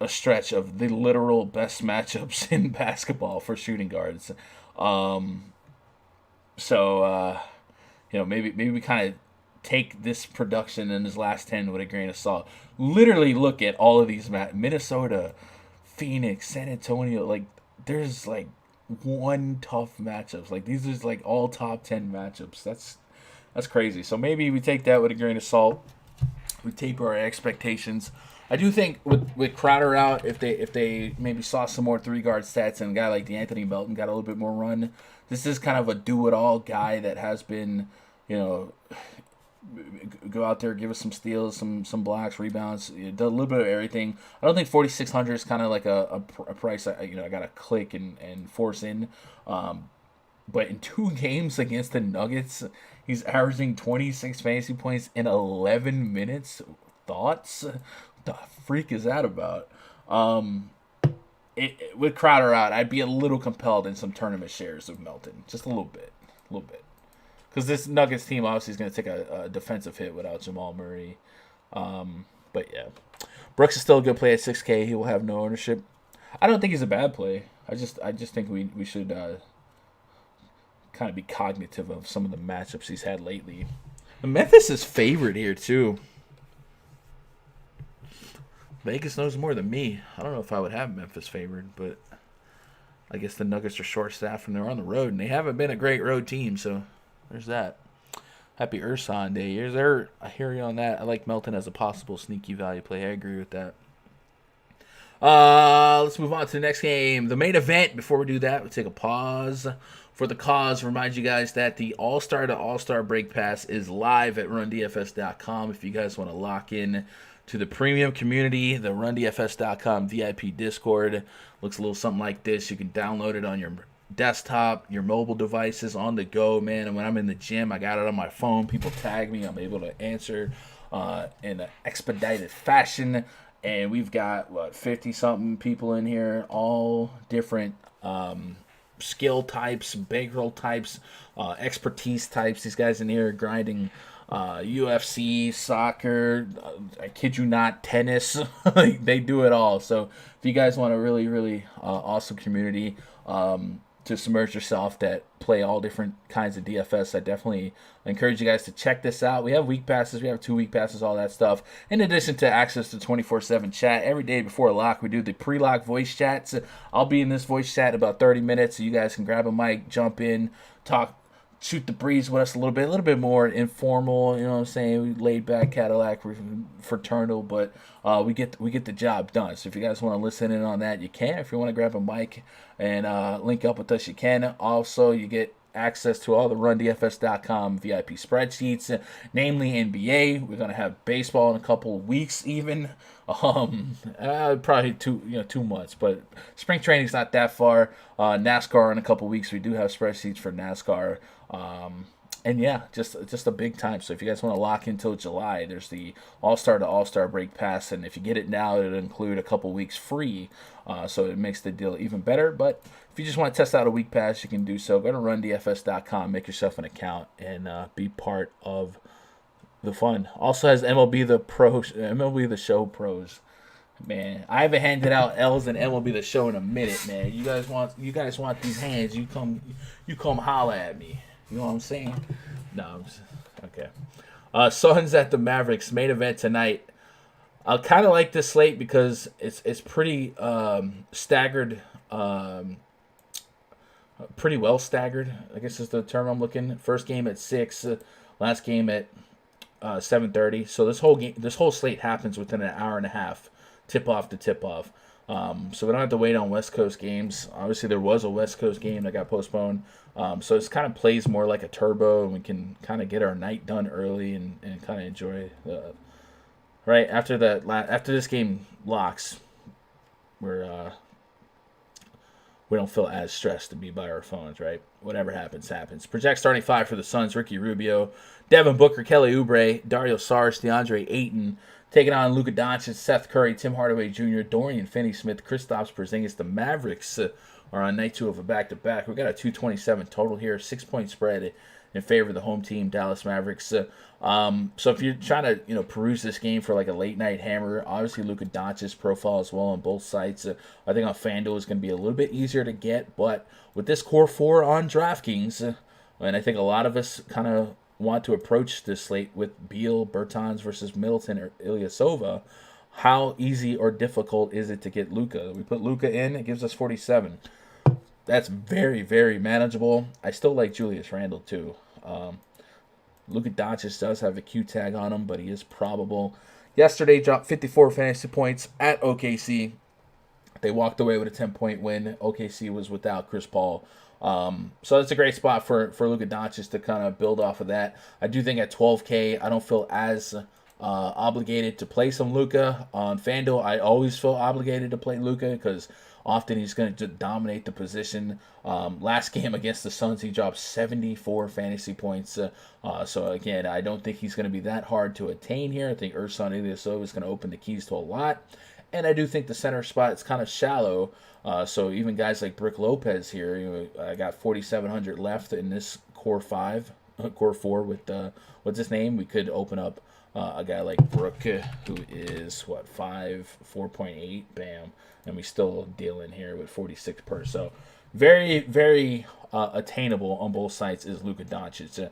a stretch of the literal best matchups in basketball for shooting guards. Um, so maybe we kind of take this production in his last 10 with a grain of salt. Literally look at all of these Minnesota, Phoenix, San Antonio. Like, there's like one tough matchups. Like, these are like all top 10 matchups. That's crazy. So maybe we take that with a grain of salt. We taper our expectations. I do think with Crowder out, if they maybe saw some more 3-guard stats and a guy like DeAnthony Melton got a little bit more run, this is kind of a do-it-all guy that has been, go out there, give us some steals, some blocks, rebounds, a little bit of everything. I don't think 4,600 is kind of like a price I got to click and force in. But in 2 games against the Nuggets, he's averaging 26 fantasy points in 11 minutes. Thoughts? What the freak is that about? With Crowder out, I'd be a little compelled in some tournament shares of Melton. Just a little bit. Because this Nuggets team obviously is going to take a defensive hit without Jamal Murray. But yeah. Brooks is still a good play at 6K. He will have no ownership. I don't think he's a bad play. I just think we should kind of be cognitive of some of the matchups he's had lately. Memphis is favored here too. Vegas knows more than me. I don't know if I would have Memphis favored, but I guess the Nuggets are short-staffed and they're on the road, and they haven't been a great road team, so there's that. Happy Ursan Day. I hear you on that. I like Melton as a possible sneaky value play. I agree with that. Let's move on to the next game. The main event. Before we do that, we'll take a pause for the cause. Remind you guys that the All-Star to All-Star Break Pass is live at rundfs.com. If you guys want to lock in to the premium community, the rundfs.com VIP Discord looks a little something like this. You can download it on your desktop, your mobile devices, on the go, man. And when I'm in the gym, I got it on my phone. People tag me. I'm able to answer in an expedited fashion. And we've got, 50-something people in here, all different skill types, bankroll types, expertise types. These guys in here are grinding UFC, soccer, I kid you not, tennis. They do it all. So if you guys want a really, really awesome community to submerge yourself that play all different kinds of DFS, I definitely encourage you guys to check this out. We have week passes, we have 2 week passes, all that stuff. In addition to access to 24/7 chat every day before a lock, we do the pre-lock voice chats. I'll be in this voice chat in about 30 minutes, so you guys can grab a mic, jump in, talk, shoot the breeze with us a little bit more informal, you know what I'm saying, laid back, Cadillac, fraternal, but we get the job done. So if you guys want to listen in on that, you can. If you want to grab a mic and link up with us, you can. Also, you get access to all the rundfs.com VIP spreadsheets, namely NBA. We're going to have baseball in a couple of weeks even. Probably 2 months, but spring training's not that far. NASCAR in a couple of weeks. We do have spreadsheets for NASCAR. And yeah, just a big time. So if you guys want to lock in till July, there's the All-Star to All-Star Break Pass. And if you get it now, it'll include a couple weeks free. So it makes the deal even better. But if you just want to test out a week pass, you can do so. Go to rundfs.com, make yourself an account, and be part of the fun. Also has MLB The Show pros. Man, I haven't handed out L's in MLB The Show in a minute, man. You guys want these hands, you come holla at me. You know what I'm saying? No, I'm just, okay. Suns at the Mavericks, main event tonight. I kind of like this slate because it's pretty staggered, pretty well staggered, I guess is the term I'm looking. First game at 6, last game at 7:30. So this whole slate happens within an hour and a half, tip off to tip off. So we don't have to wait on West Coast games. Obviously, there was a West Coast game that got postponed. So it's kind of plays more like a turbo, and we can kind of get our night done early and kind of enjoy the right after this game locks. We don't feel as stressed to be by our phones, right? Whatever happens. Project starting 5 for the Suns: Ricky Rubio, Devin Booker, Kelly Oubre, Dario Saric, DeAndre Ayton. Taking on Luka Doncic, Seth Curry, Tim Hardaway Jr., Dorian Finney-Smith, Kristaps Porzingis. The Mavericks are on night 2 of a back-to-back. We got a 227 total here, 6-point spread in favor of the home team, Dallas Mavericks. So if you're trying to peruse this game for like a late night hammer, obviously Luka Doncic's profile as well on both sites. I think on FanDuel is going to be a little bit easier to get, but with this core four on DraftKings, and I think a lot of us kind of want to approach this slate with Beal, Bertans versus Middleton or Ilyasova. How easy or difficult is it to get Luka? We put Luka in, it gives us 47. That's very, very manageable. I still like Julius Randle too. Luka Doncic does have a Q tag on him, but he is probable. Yesterday dropped 54 fantasy points at OKC. They walked away with a 10-point win. OKC was without Chris Paul. So that's a great spot for Luka Doncic to kind of build off of that. I do think at 12K, I don't feel as obligated to play some Luka. On FanDuel, I always feel obligated to play Luka because often he's going to dominate the position. Last game against the Suns, he dropped 74 fantasy points. So again, I don't think he's going to be that hard to attain here. I think Ersan Ilyasova is going to open the keys to a lot. And I do think the center spot is kind of shallow. So even guys like Brook Lopez here, I got 4,700 left in this core four with what's his name? We could open up a guy like Brook, who is 4.8, bam, and we still deal in here with 46 per. So very, very attainable on both sides is Luka Doncic.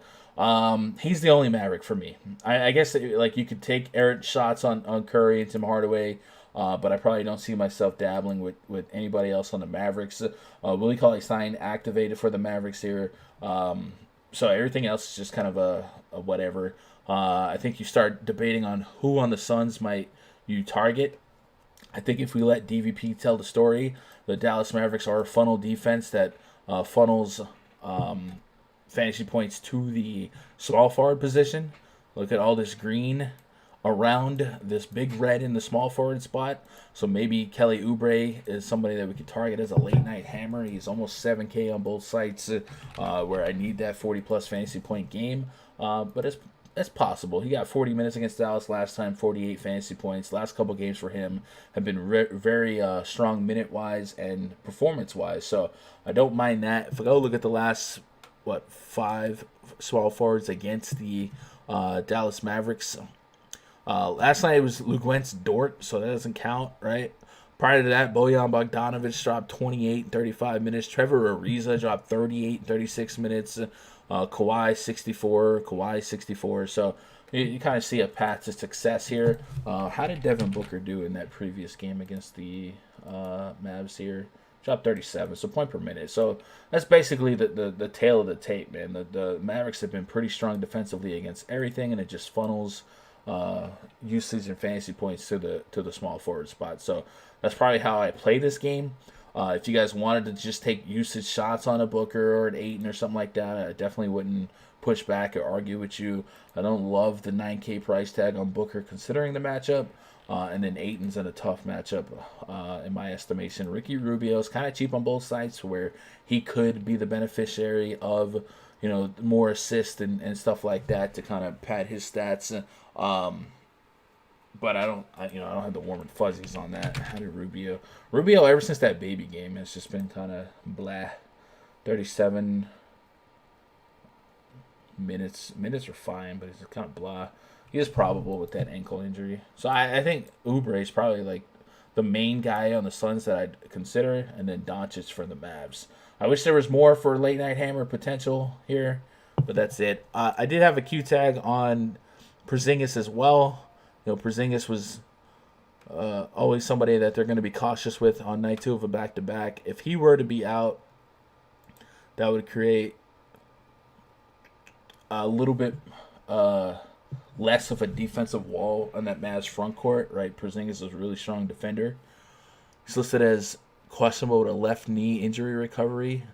He's the only Maverick for me. I guess like you could take errant shots on Curry and Tim Hardaway. But I probably don't see myself dabbling with anybody else on the Mavericks. Willie Cauley-Stein activated for the Mavericks here. So everything else is just kind of a whatever. I think you start debating on who on the Suns might you target. I think if we let DVP tell the story, the Dallas Mavericks are a funnel defense that funnels fantasy points to the small forward position. Look at all this green around this big red in the small forward spot. So maybe Kelly Oubre is somebody that we could target as a late night hammer. He's almost 7K on both sites where I need that 40-plus fantasy point game. But it's possible. He got 40 minutes against Dallas last time, 48 fantasy points. Last couple games for him have been very strong minute-wise and performance-wise. So I don't mind that. If I go look at the last, 5 small forwards against the Dallas Mavericks, last night it was Luke Wentz Dort, so that doesn't count, right? Prior to that, Bojan Bogdanovic dropped 28 and 35 minutes. Trevor Ariza dropped 38 and 36 minutes. Kawhi 64. So you kind of see a path to success here. How did Devin Booker do in that previous game against the Mavs here? Dropped 37, so point per minute. So that's basically the tail of the tape, man. The Mavericks have been pretty strong defensively against everything, and it just funnels usage and fantasy points to the small forward spot. So that's probably how I play this game. If you guys wanted to just take usage shots on a Booker or an Ayton or something like that, I definitely wouldn't push back or argue with you. I don't love the 9K price tag on Booker considering the matchup. And then Ayton's in a tough matchup in my estimation. Ricky Rubio's kind of cheap on both sides where he could be the beneficiary of more assists and stuff like that to kind of pad his stats. But I don't have the warm and fuzzies on that. How did Rubio ever since that baby game has just been kind of blah. 37 minutes are fine, but it's kind of blah. He is probable with that ankle injury. So I think Oubre is probably like the main guy on the Suns that I'd consider, and then Doncic for the Mavs. I wish there was more for late night hammer potential here, but that's it. I did have a Q tag on Porzingis as well. Porzingis was always somebody that they're going to be cautious with on night 2 of a back-to-back. If he were to be out, that would create a little bit less of a defensive wall on that Mavs front court, right? Porzingis is a really strong defender. He's listed as questionable with a left knee injury recovery.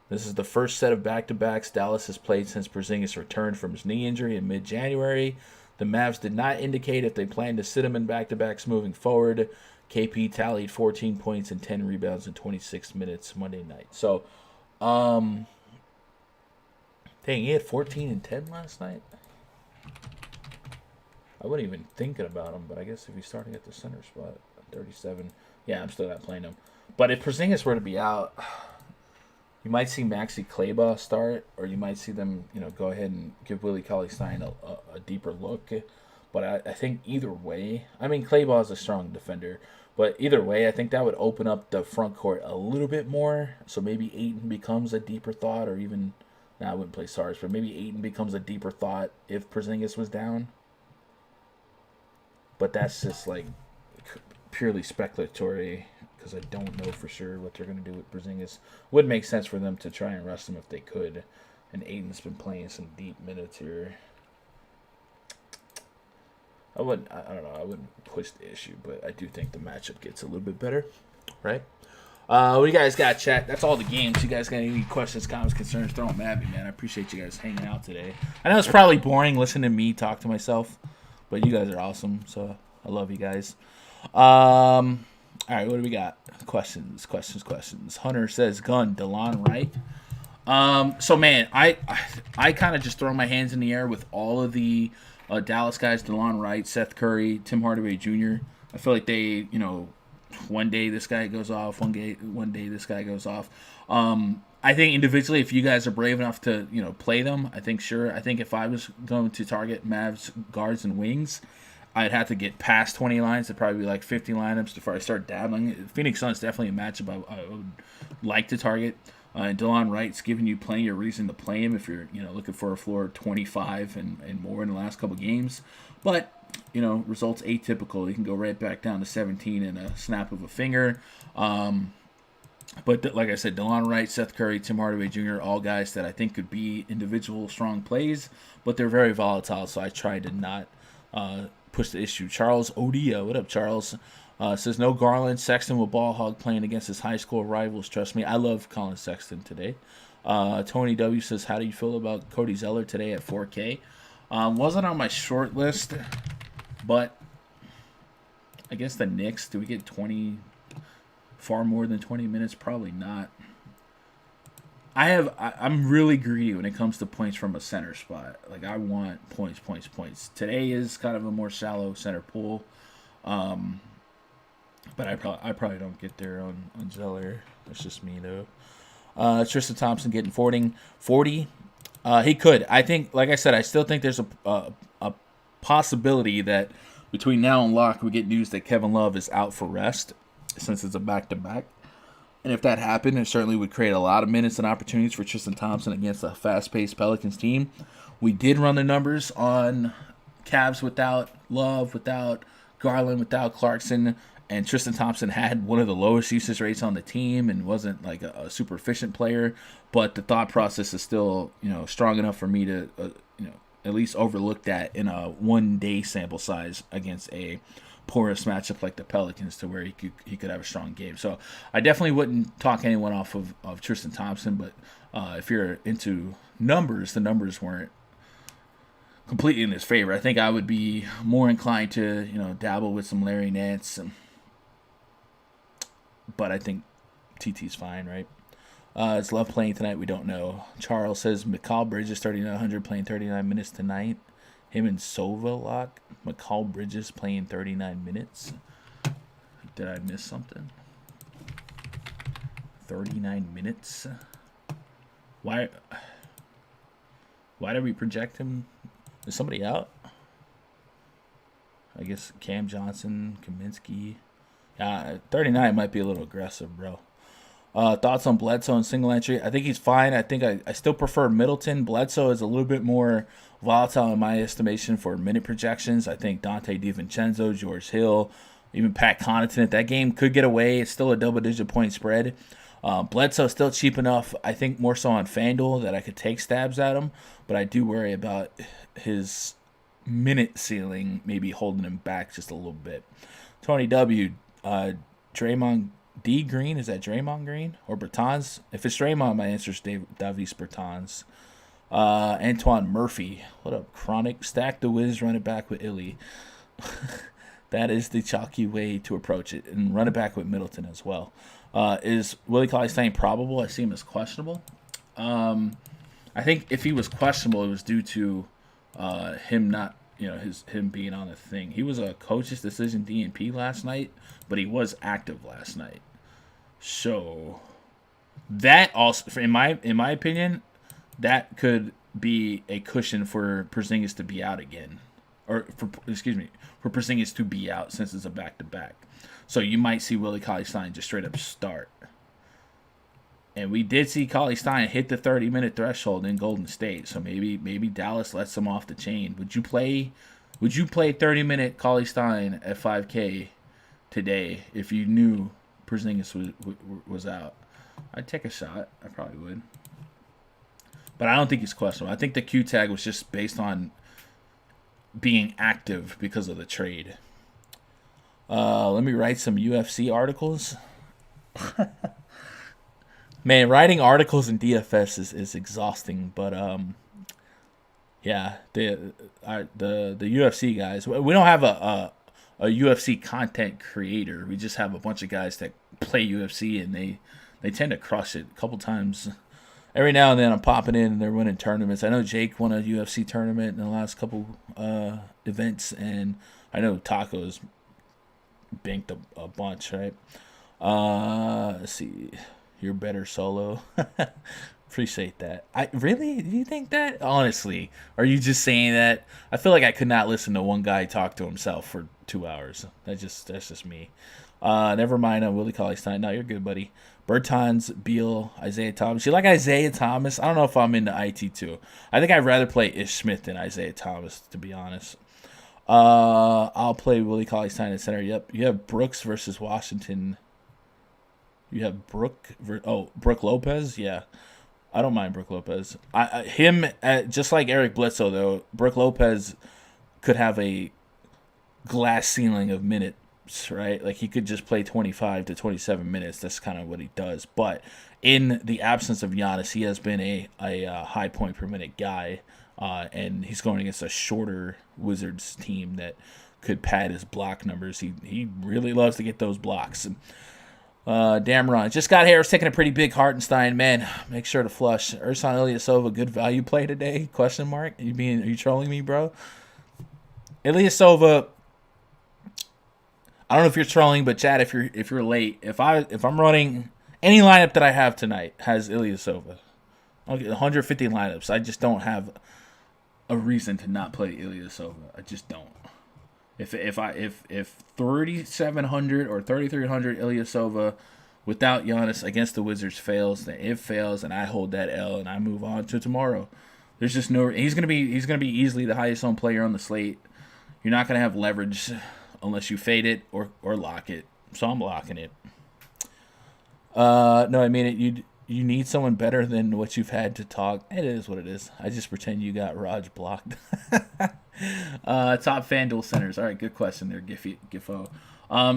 This is the first set of back-to-backs Dallas has played since Porzingis returned from his knee injury in mid-January. The Mavs did not indicate if they plan to sit him in back-to-backs moving forward. KP tallied 14 points and 10 rebounds in 26 minutes Monday night. So, dang, he had 14 and 10 last night? I wasn't even thinking about him, but I guess if he's starting at the center spot, 37, yeah, I'm still not playing him. But if Porzingis were to be out, You might see Maxi Kleber start, or you might see them, go ahead and give Willie Cauley-Stein a deeper look. But I think either way, I mean, Kleber is a strong defender, but either way, I think that would open up the front court a little bit more. So maybe Ayton becomes a deeper thought, or even, I wouldn't play Sarge, but maybe Ayton becomes a deeper thought if Porzingis was down. But that's just like purely speculatory because I don't know for sure what they're going to do with Porzingis. Would make sense for them to try and rest him if they could. And Aiden's been playing some deep minutes here. I don't know. I wouldn't push the issue, but I do think the matchup gets a little bit better, right? What do you guys got, chat? That's all the games. You guys got any questions, comments, concerns? Throw them at me, man. I appreciate you guys hanging out today. I know it's probably boring listening to me talk to myself, but you guys are awesome, so I love you guys. All right, what do we got? Questions. Hunter says, gun, DeLon Wright. So, man, I kind of just throw my hands in the air with all of the Dallas guys, DeLon Wright, Seth Curry, Tim Hardaway Jr. I feel like they, one day this guy goes off, one day this guy goes off. I think individually, if you guys are brave enough to, play them, I think sure. I think if I was going to target Mavs guards and wings, I'd have to get past 20 lines. It'd probably be like 50 lineups before I start dabbling. Phoenix Suns definitely a matchup I would like to target. And DeLon Wright's giving you plenty of reason to play him if you're looking for a floor 25 and more in the last couple games. But results atypical. You can go right back down to 17 in a snap of a finger. But like I said, DeLon Wright, Seth Curry, Tim Hardaway Jr., all guys that I think could be individual strong plays, but they're very volatile. So I try to not push the issue. Charles Odia, what up, Charles? Says no Garland. Sexton will ball hog playing against his high school rivals. Trust me, I love Colin Sexton today. Tony W says, how do you feel about Cody Zeller today at 4K? Wasn't on my short list, but I guess the Knicks, do we get far more than 20 minutes? Probably not. I'm really greedy when it comes to points from a center spot. Like, I want points. Today is kind of a more shallow center pool. But I probably don't get there on Zeller. That's just me, though. Tristan Thompson getting 40. He could. I think, like I said, I still think there's a possibility that between now and lock we get news that Kevin Love is out for rest since it's a back-to-back. And if that happened, it certainly would create a lot of minutes and opportunities for Tristan Thompson against a fast-paced Pelicans team. We did run the numbers on Cavs without Love, without Garland, without Clarkson, and Tristan Thompson had one of the lowest usage rates on the team and wasn't like a super efficient player. But the thought process is still, strong enough for me to, at least overlook that in a one-day sample size against a porous matchup like the Pelicans to where he could have a strong game. So I definitely wouldn't talk anyone off of Tristan Thompson, but if you're into numbers, the numbers weren't completely in his favor. I think I would be more inclined to, dabble with some Larry Nance, but I think TT's fine, right? Is Love playing tonight? We don't know. Charles says Mikal Bridges 3,900 playing 39 minutes tonight. Him and Sova lock. Mikal Bridges playing 39 minutes. Did I miss something? 39 minutes. Why did we project him? Is somebody out? I guess Cam Johnson, Kaminsky. 39 might be a little aggressive, bro. Thoughts on Bledsoe and single entry? I think he's fine. I think I still prefer Middleton. Bledsoe is a little bit more volatile in my estimation for minute projections. I think Dante DiVincenzo, George Hill, even Pat Connaughton, if that game could get away, it's still a double-digit point spread. Bledsoe still cheap enough, I think, more so on FanDuel that I could take stabs at him, but I do worry about his minute ceiling maybe holding him back just a little bit. Tony W., Draymond D. Green, is that Draymond Green or Bertans? If it's Draymond, my answer is Davis Bertans. Antoine Murphy, what up, Chronic? Stack the Wiz, run it back with Illy. That is the chalky way to approach it, and run it back with Middleton as well. Is Willie Cauley-Stein probable? I see him as questionable. I think if he was questionable, it was due to him not, him being on the thing. He was a coach's decision DNP last night, but he was active last night. So That also, in my opinion, that could be a cushion for Porzingis to be out again, or for Porzingis to be out since it's a back-to-back. So you might see Willie Cauley-Stein just straight up start. And we did see Cauley-Stein hit the 30-minute threshold in Golden State. So maybe Dallas lets him off the chain. Would you play 30-minute Cauley-Stein at 5K today if you knew Porzingis was out? I'd take a shot. I probably would. But I don't think he's questionable. I think the Q tag was just based on being active because of the trade. Let me write some UFC articles. Man, writing articles in DFS is exhausting, but yeah, the UFC guys. We don't have a UFC content creator. We just have a bunch of guys that play UFC, and they tend to crush it a couple times. Every now and then I'm popping in and they're winning tournaments. I know Jake won a UFC tournament in the last couple events, and I know Taco's banked a bunch, right? Let's see. You're better solo. Appreciate that. Do you think that? Honestly, are you just saying that? I feel like I could not listen to one guy talk to himself for 2 hours. That's just me. Never mind on Willie Cauley-Stein. No, you're good, buddy. Bertans, Beal, Isaiah Thomas. You like Isaiah Thomas? I don't know if I'm into IT2. I think I'd rather play Ish Smith than Isaiah Thomas, to be honest. I'll play Willie Cauley-Stein at center. Yep. You have Brooks versus Washington. You have Brook Lopez? Yeah. I don't mind Brook Lopez. Just like Eric Bledsoe, though, Brook Lopez could have a glass ceiling of minutes, right? Like, he could just play 25 to 27 minutes. That's kind of what he does. But in the absence of Giannis, he has been a high point per minute guy, and he's going against a shorter Wizards team that could pad his block numbers. He really loves to get those blocks. Damron just got here. Taking a pretty big Hartenstein. Man, make sure to flush. Ersan Ilyasova, good value play today? Question mark. Are you trolling me, bro? Ilyasova. I don't know if you're trolling, but Chad, if you're late, if I'm running any lineup that I have tonight has Ilyasova. I'll get 150 lineups. I just don't have a reason to not play Ilyasova. I just don't. If 3,700 or 3,300 Ilyasova without Giannis against the Wizards fails, then it fails, and I hold that L and I move on to tomorrow. There's just no. He's gonna be easily the highest owned player on the slate. You're not gonna have leverage unless you fade it or lock it. So I'm locking it. No, I mean it. You need someone better than what you've had to talk. It is what it is. I just pretend you got Raj blocked. Top FanDuel centers. All right, good question there, Giffo.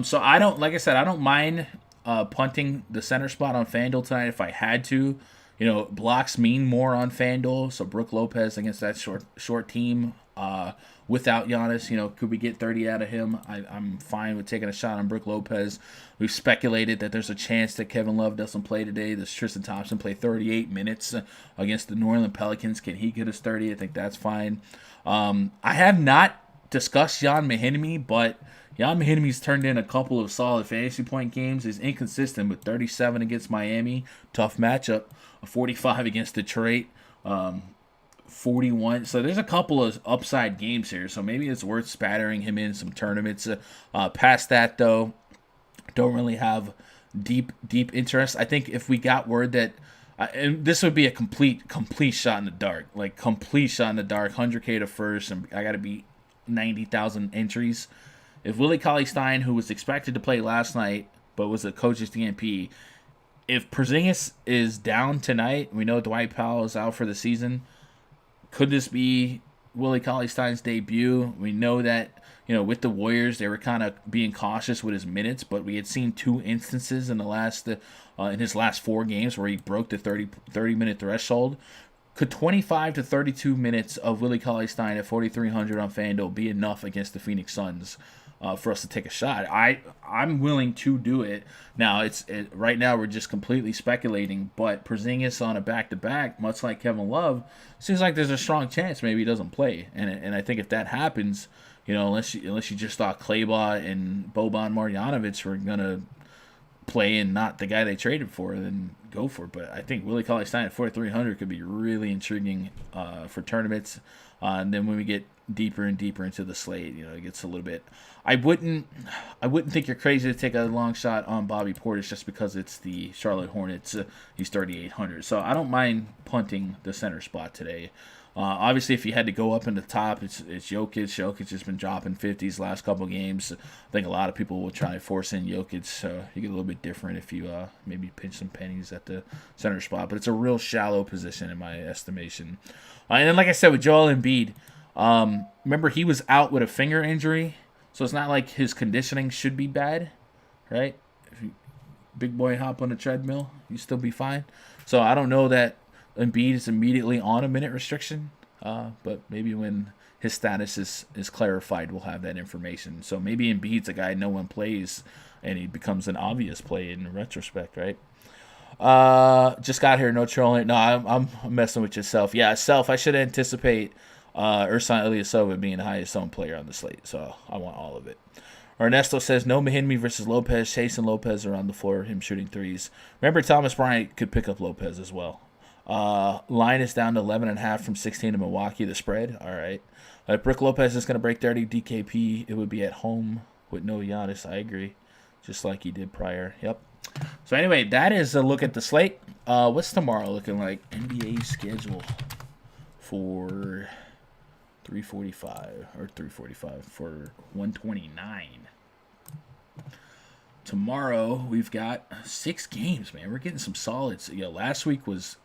So I don't mind punting the center spot on FanDuel tonight if I had to. You know, blocks mean more on FanDuel. So Brook Lopez against that short team without Giannis, you know, could we get 30 out of him? I'm fine with taking a shot on Brook Lopez. We've speculated that there's a chance that Kevin Love doesn't play today. Does Tristan Thompson play 38 minutes against the New Orleans Pelicans? Can he get us 30? I think that's fine. I have not discussed Jan Mahinmi, but Jan Mahinmi's turned in a couple of solid fantasy point games. He's inconsistent with 37 against Miami. Tough matchup. A 45 against Detroit. 41. So there's a couple of upside games here. So maybe it's worth spattering him in some tournaments. Past that, though, don't really have deep interest. I think if we got word that, and this would be a complete shot in the dark. Like, complete shot in the dark. 100K to first, and I got to beat 90,000 entries. If Willie Cauley-Stein, who was expected to play last night, but was a coach's DNP, if Porzingis is down tonight, we know Dwight Powell is out for the season. Could this be Willie Cauley-Stein's debut? We know that, you know, with the Warriors, they were kind of being cautious with his minutes, but we had seen 2 instances in his last 4 games where he broke the 30-minute threshold. Could 25 to 32 minutes of Willie Cauley-Stein at 4,300 on FanDuel be enough against the Phoenix Suns for us to take a shot? I'm willing to do it. Now, right now we're just completely speculating, but Porzingis on a back-to-back, much like Kevin Love, seems like there's a strong chance maybe he doesn't play. And I think if that happens, you know, unless you just thought Kleber and Boban Marjanovic were going to play and not the guy they traded for, then go for it. But I think Willie Cauley-Stein at 4,300 could be really intriguing for tournaments. And then when we get deeper and deeper into the slate, it gets a little bit. I wouldn't think you're crazy to take a long shot on Bobby Portis just because it's the Charlotte Hornets. He's 3,800, so I don't mind punting the center spot today. Obviously, if you had to go up in the top, it's Jokic. Jokic has been dropping 50s last couple games. I think a lot of people will try to force in Jokic, so you get a little bit different if you maybe pinch some pennies at the center spot. But it's a real shallow position in my estimation. And then, like I said, with Joel Embiid, remember he was out with a finger injury, so it's not like his conditioning should be bad, right? If you, big boy hop on the treadmill, you still be fine. So I don't know that Embiid is immediately on a minute restriction, but maybe when his status is clarified, we'll have that information. So maybe Embiid's a guy no one plays, and he becomes an obvious play in retrospect, right? Just got here, no trolling. No, I'm messing with yourself. Yeah, Self, I should anticipate Ersan Ilyasova being the highest owned player on the slate, so I want all of it. Ernesto says, no Mahinmi versus Lopez. Chase and Lopez are on the floor, him shooting threes. Remember, Thomas Bryant could pick up Lopez as well. Line is down to 11.5 from 16 to Milwaukee, the spread. All right. Brook Lopez is going to break 30 DKP. It would be at home with no Giannis. I agree. Just like he did prior. Yep. So anyway, that is a look at the slate. What's tomorrow looking like? NBA schedule for 345 or 345 for 129. Tomorrow we've got 6 games, man. We're getting some solids. Last week was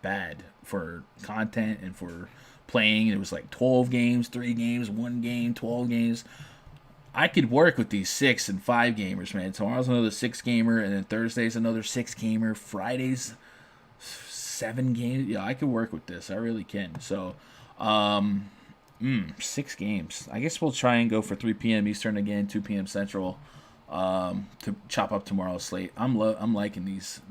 bad for content and for playing. It was like 12 games, 3 games, 1 game, 12 games. I could work with these 6 and 5 gamers, man. Tomorrow's another 6 gamer, and then Thursday's another 6 gamer. Friday's 7 games. Yeah, I could work with this. I really can. So, 6 games. I guess we'll try and go for 3 p.m. Eastern again, 2 p.m. Central, to chop up tomorrow's slate. I'm liking these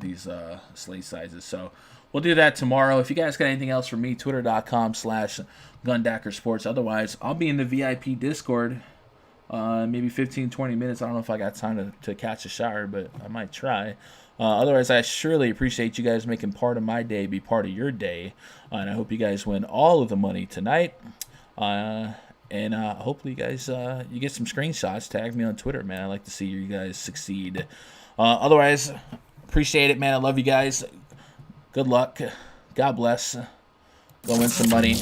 slate sizes. So we'll do that tomorrow. If you guys got anything else for me, twitter.com/GundackerSports. Otherwise, I'll be in the VIP Discord. Maybe 15-20 minutes. I don't know if I got time to catch a shower, but I might try. Otherwise, I surely appreciate you guys making part of my day be part of your day. And I hope you guys win all of the money tonight. And hopefully you guys you get some screenshots. Tag me on Twitter, man. I like to see you guys succeed. Otherwise, appreciate it, man. I love you guys. Good luck. God bless. Go win some money.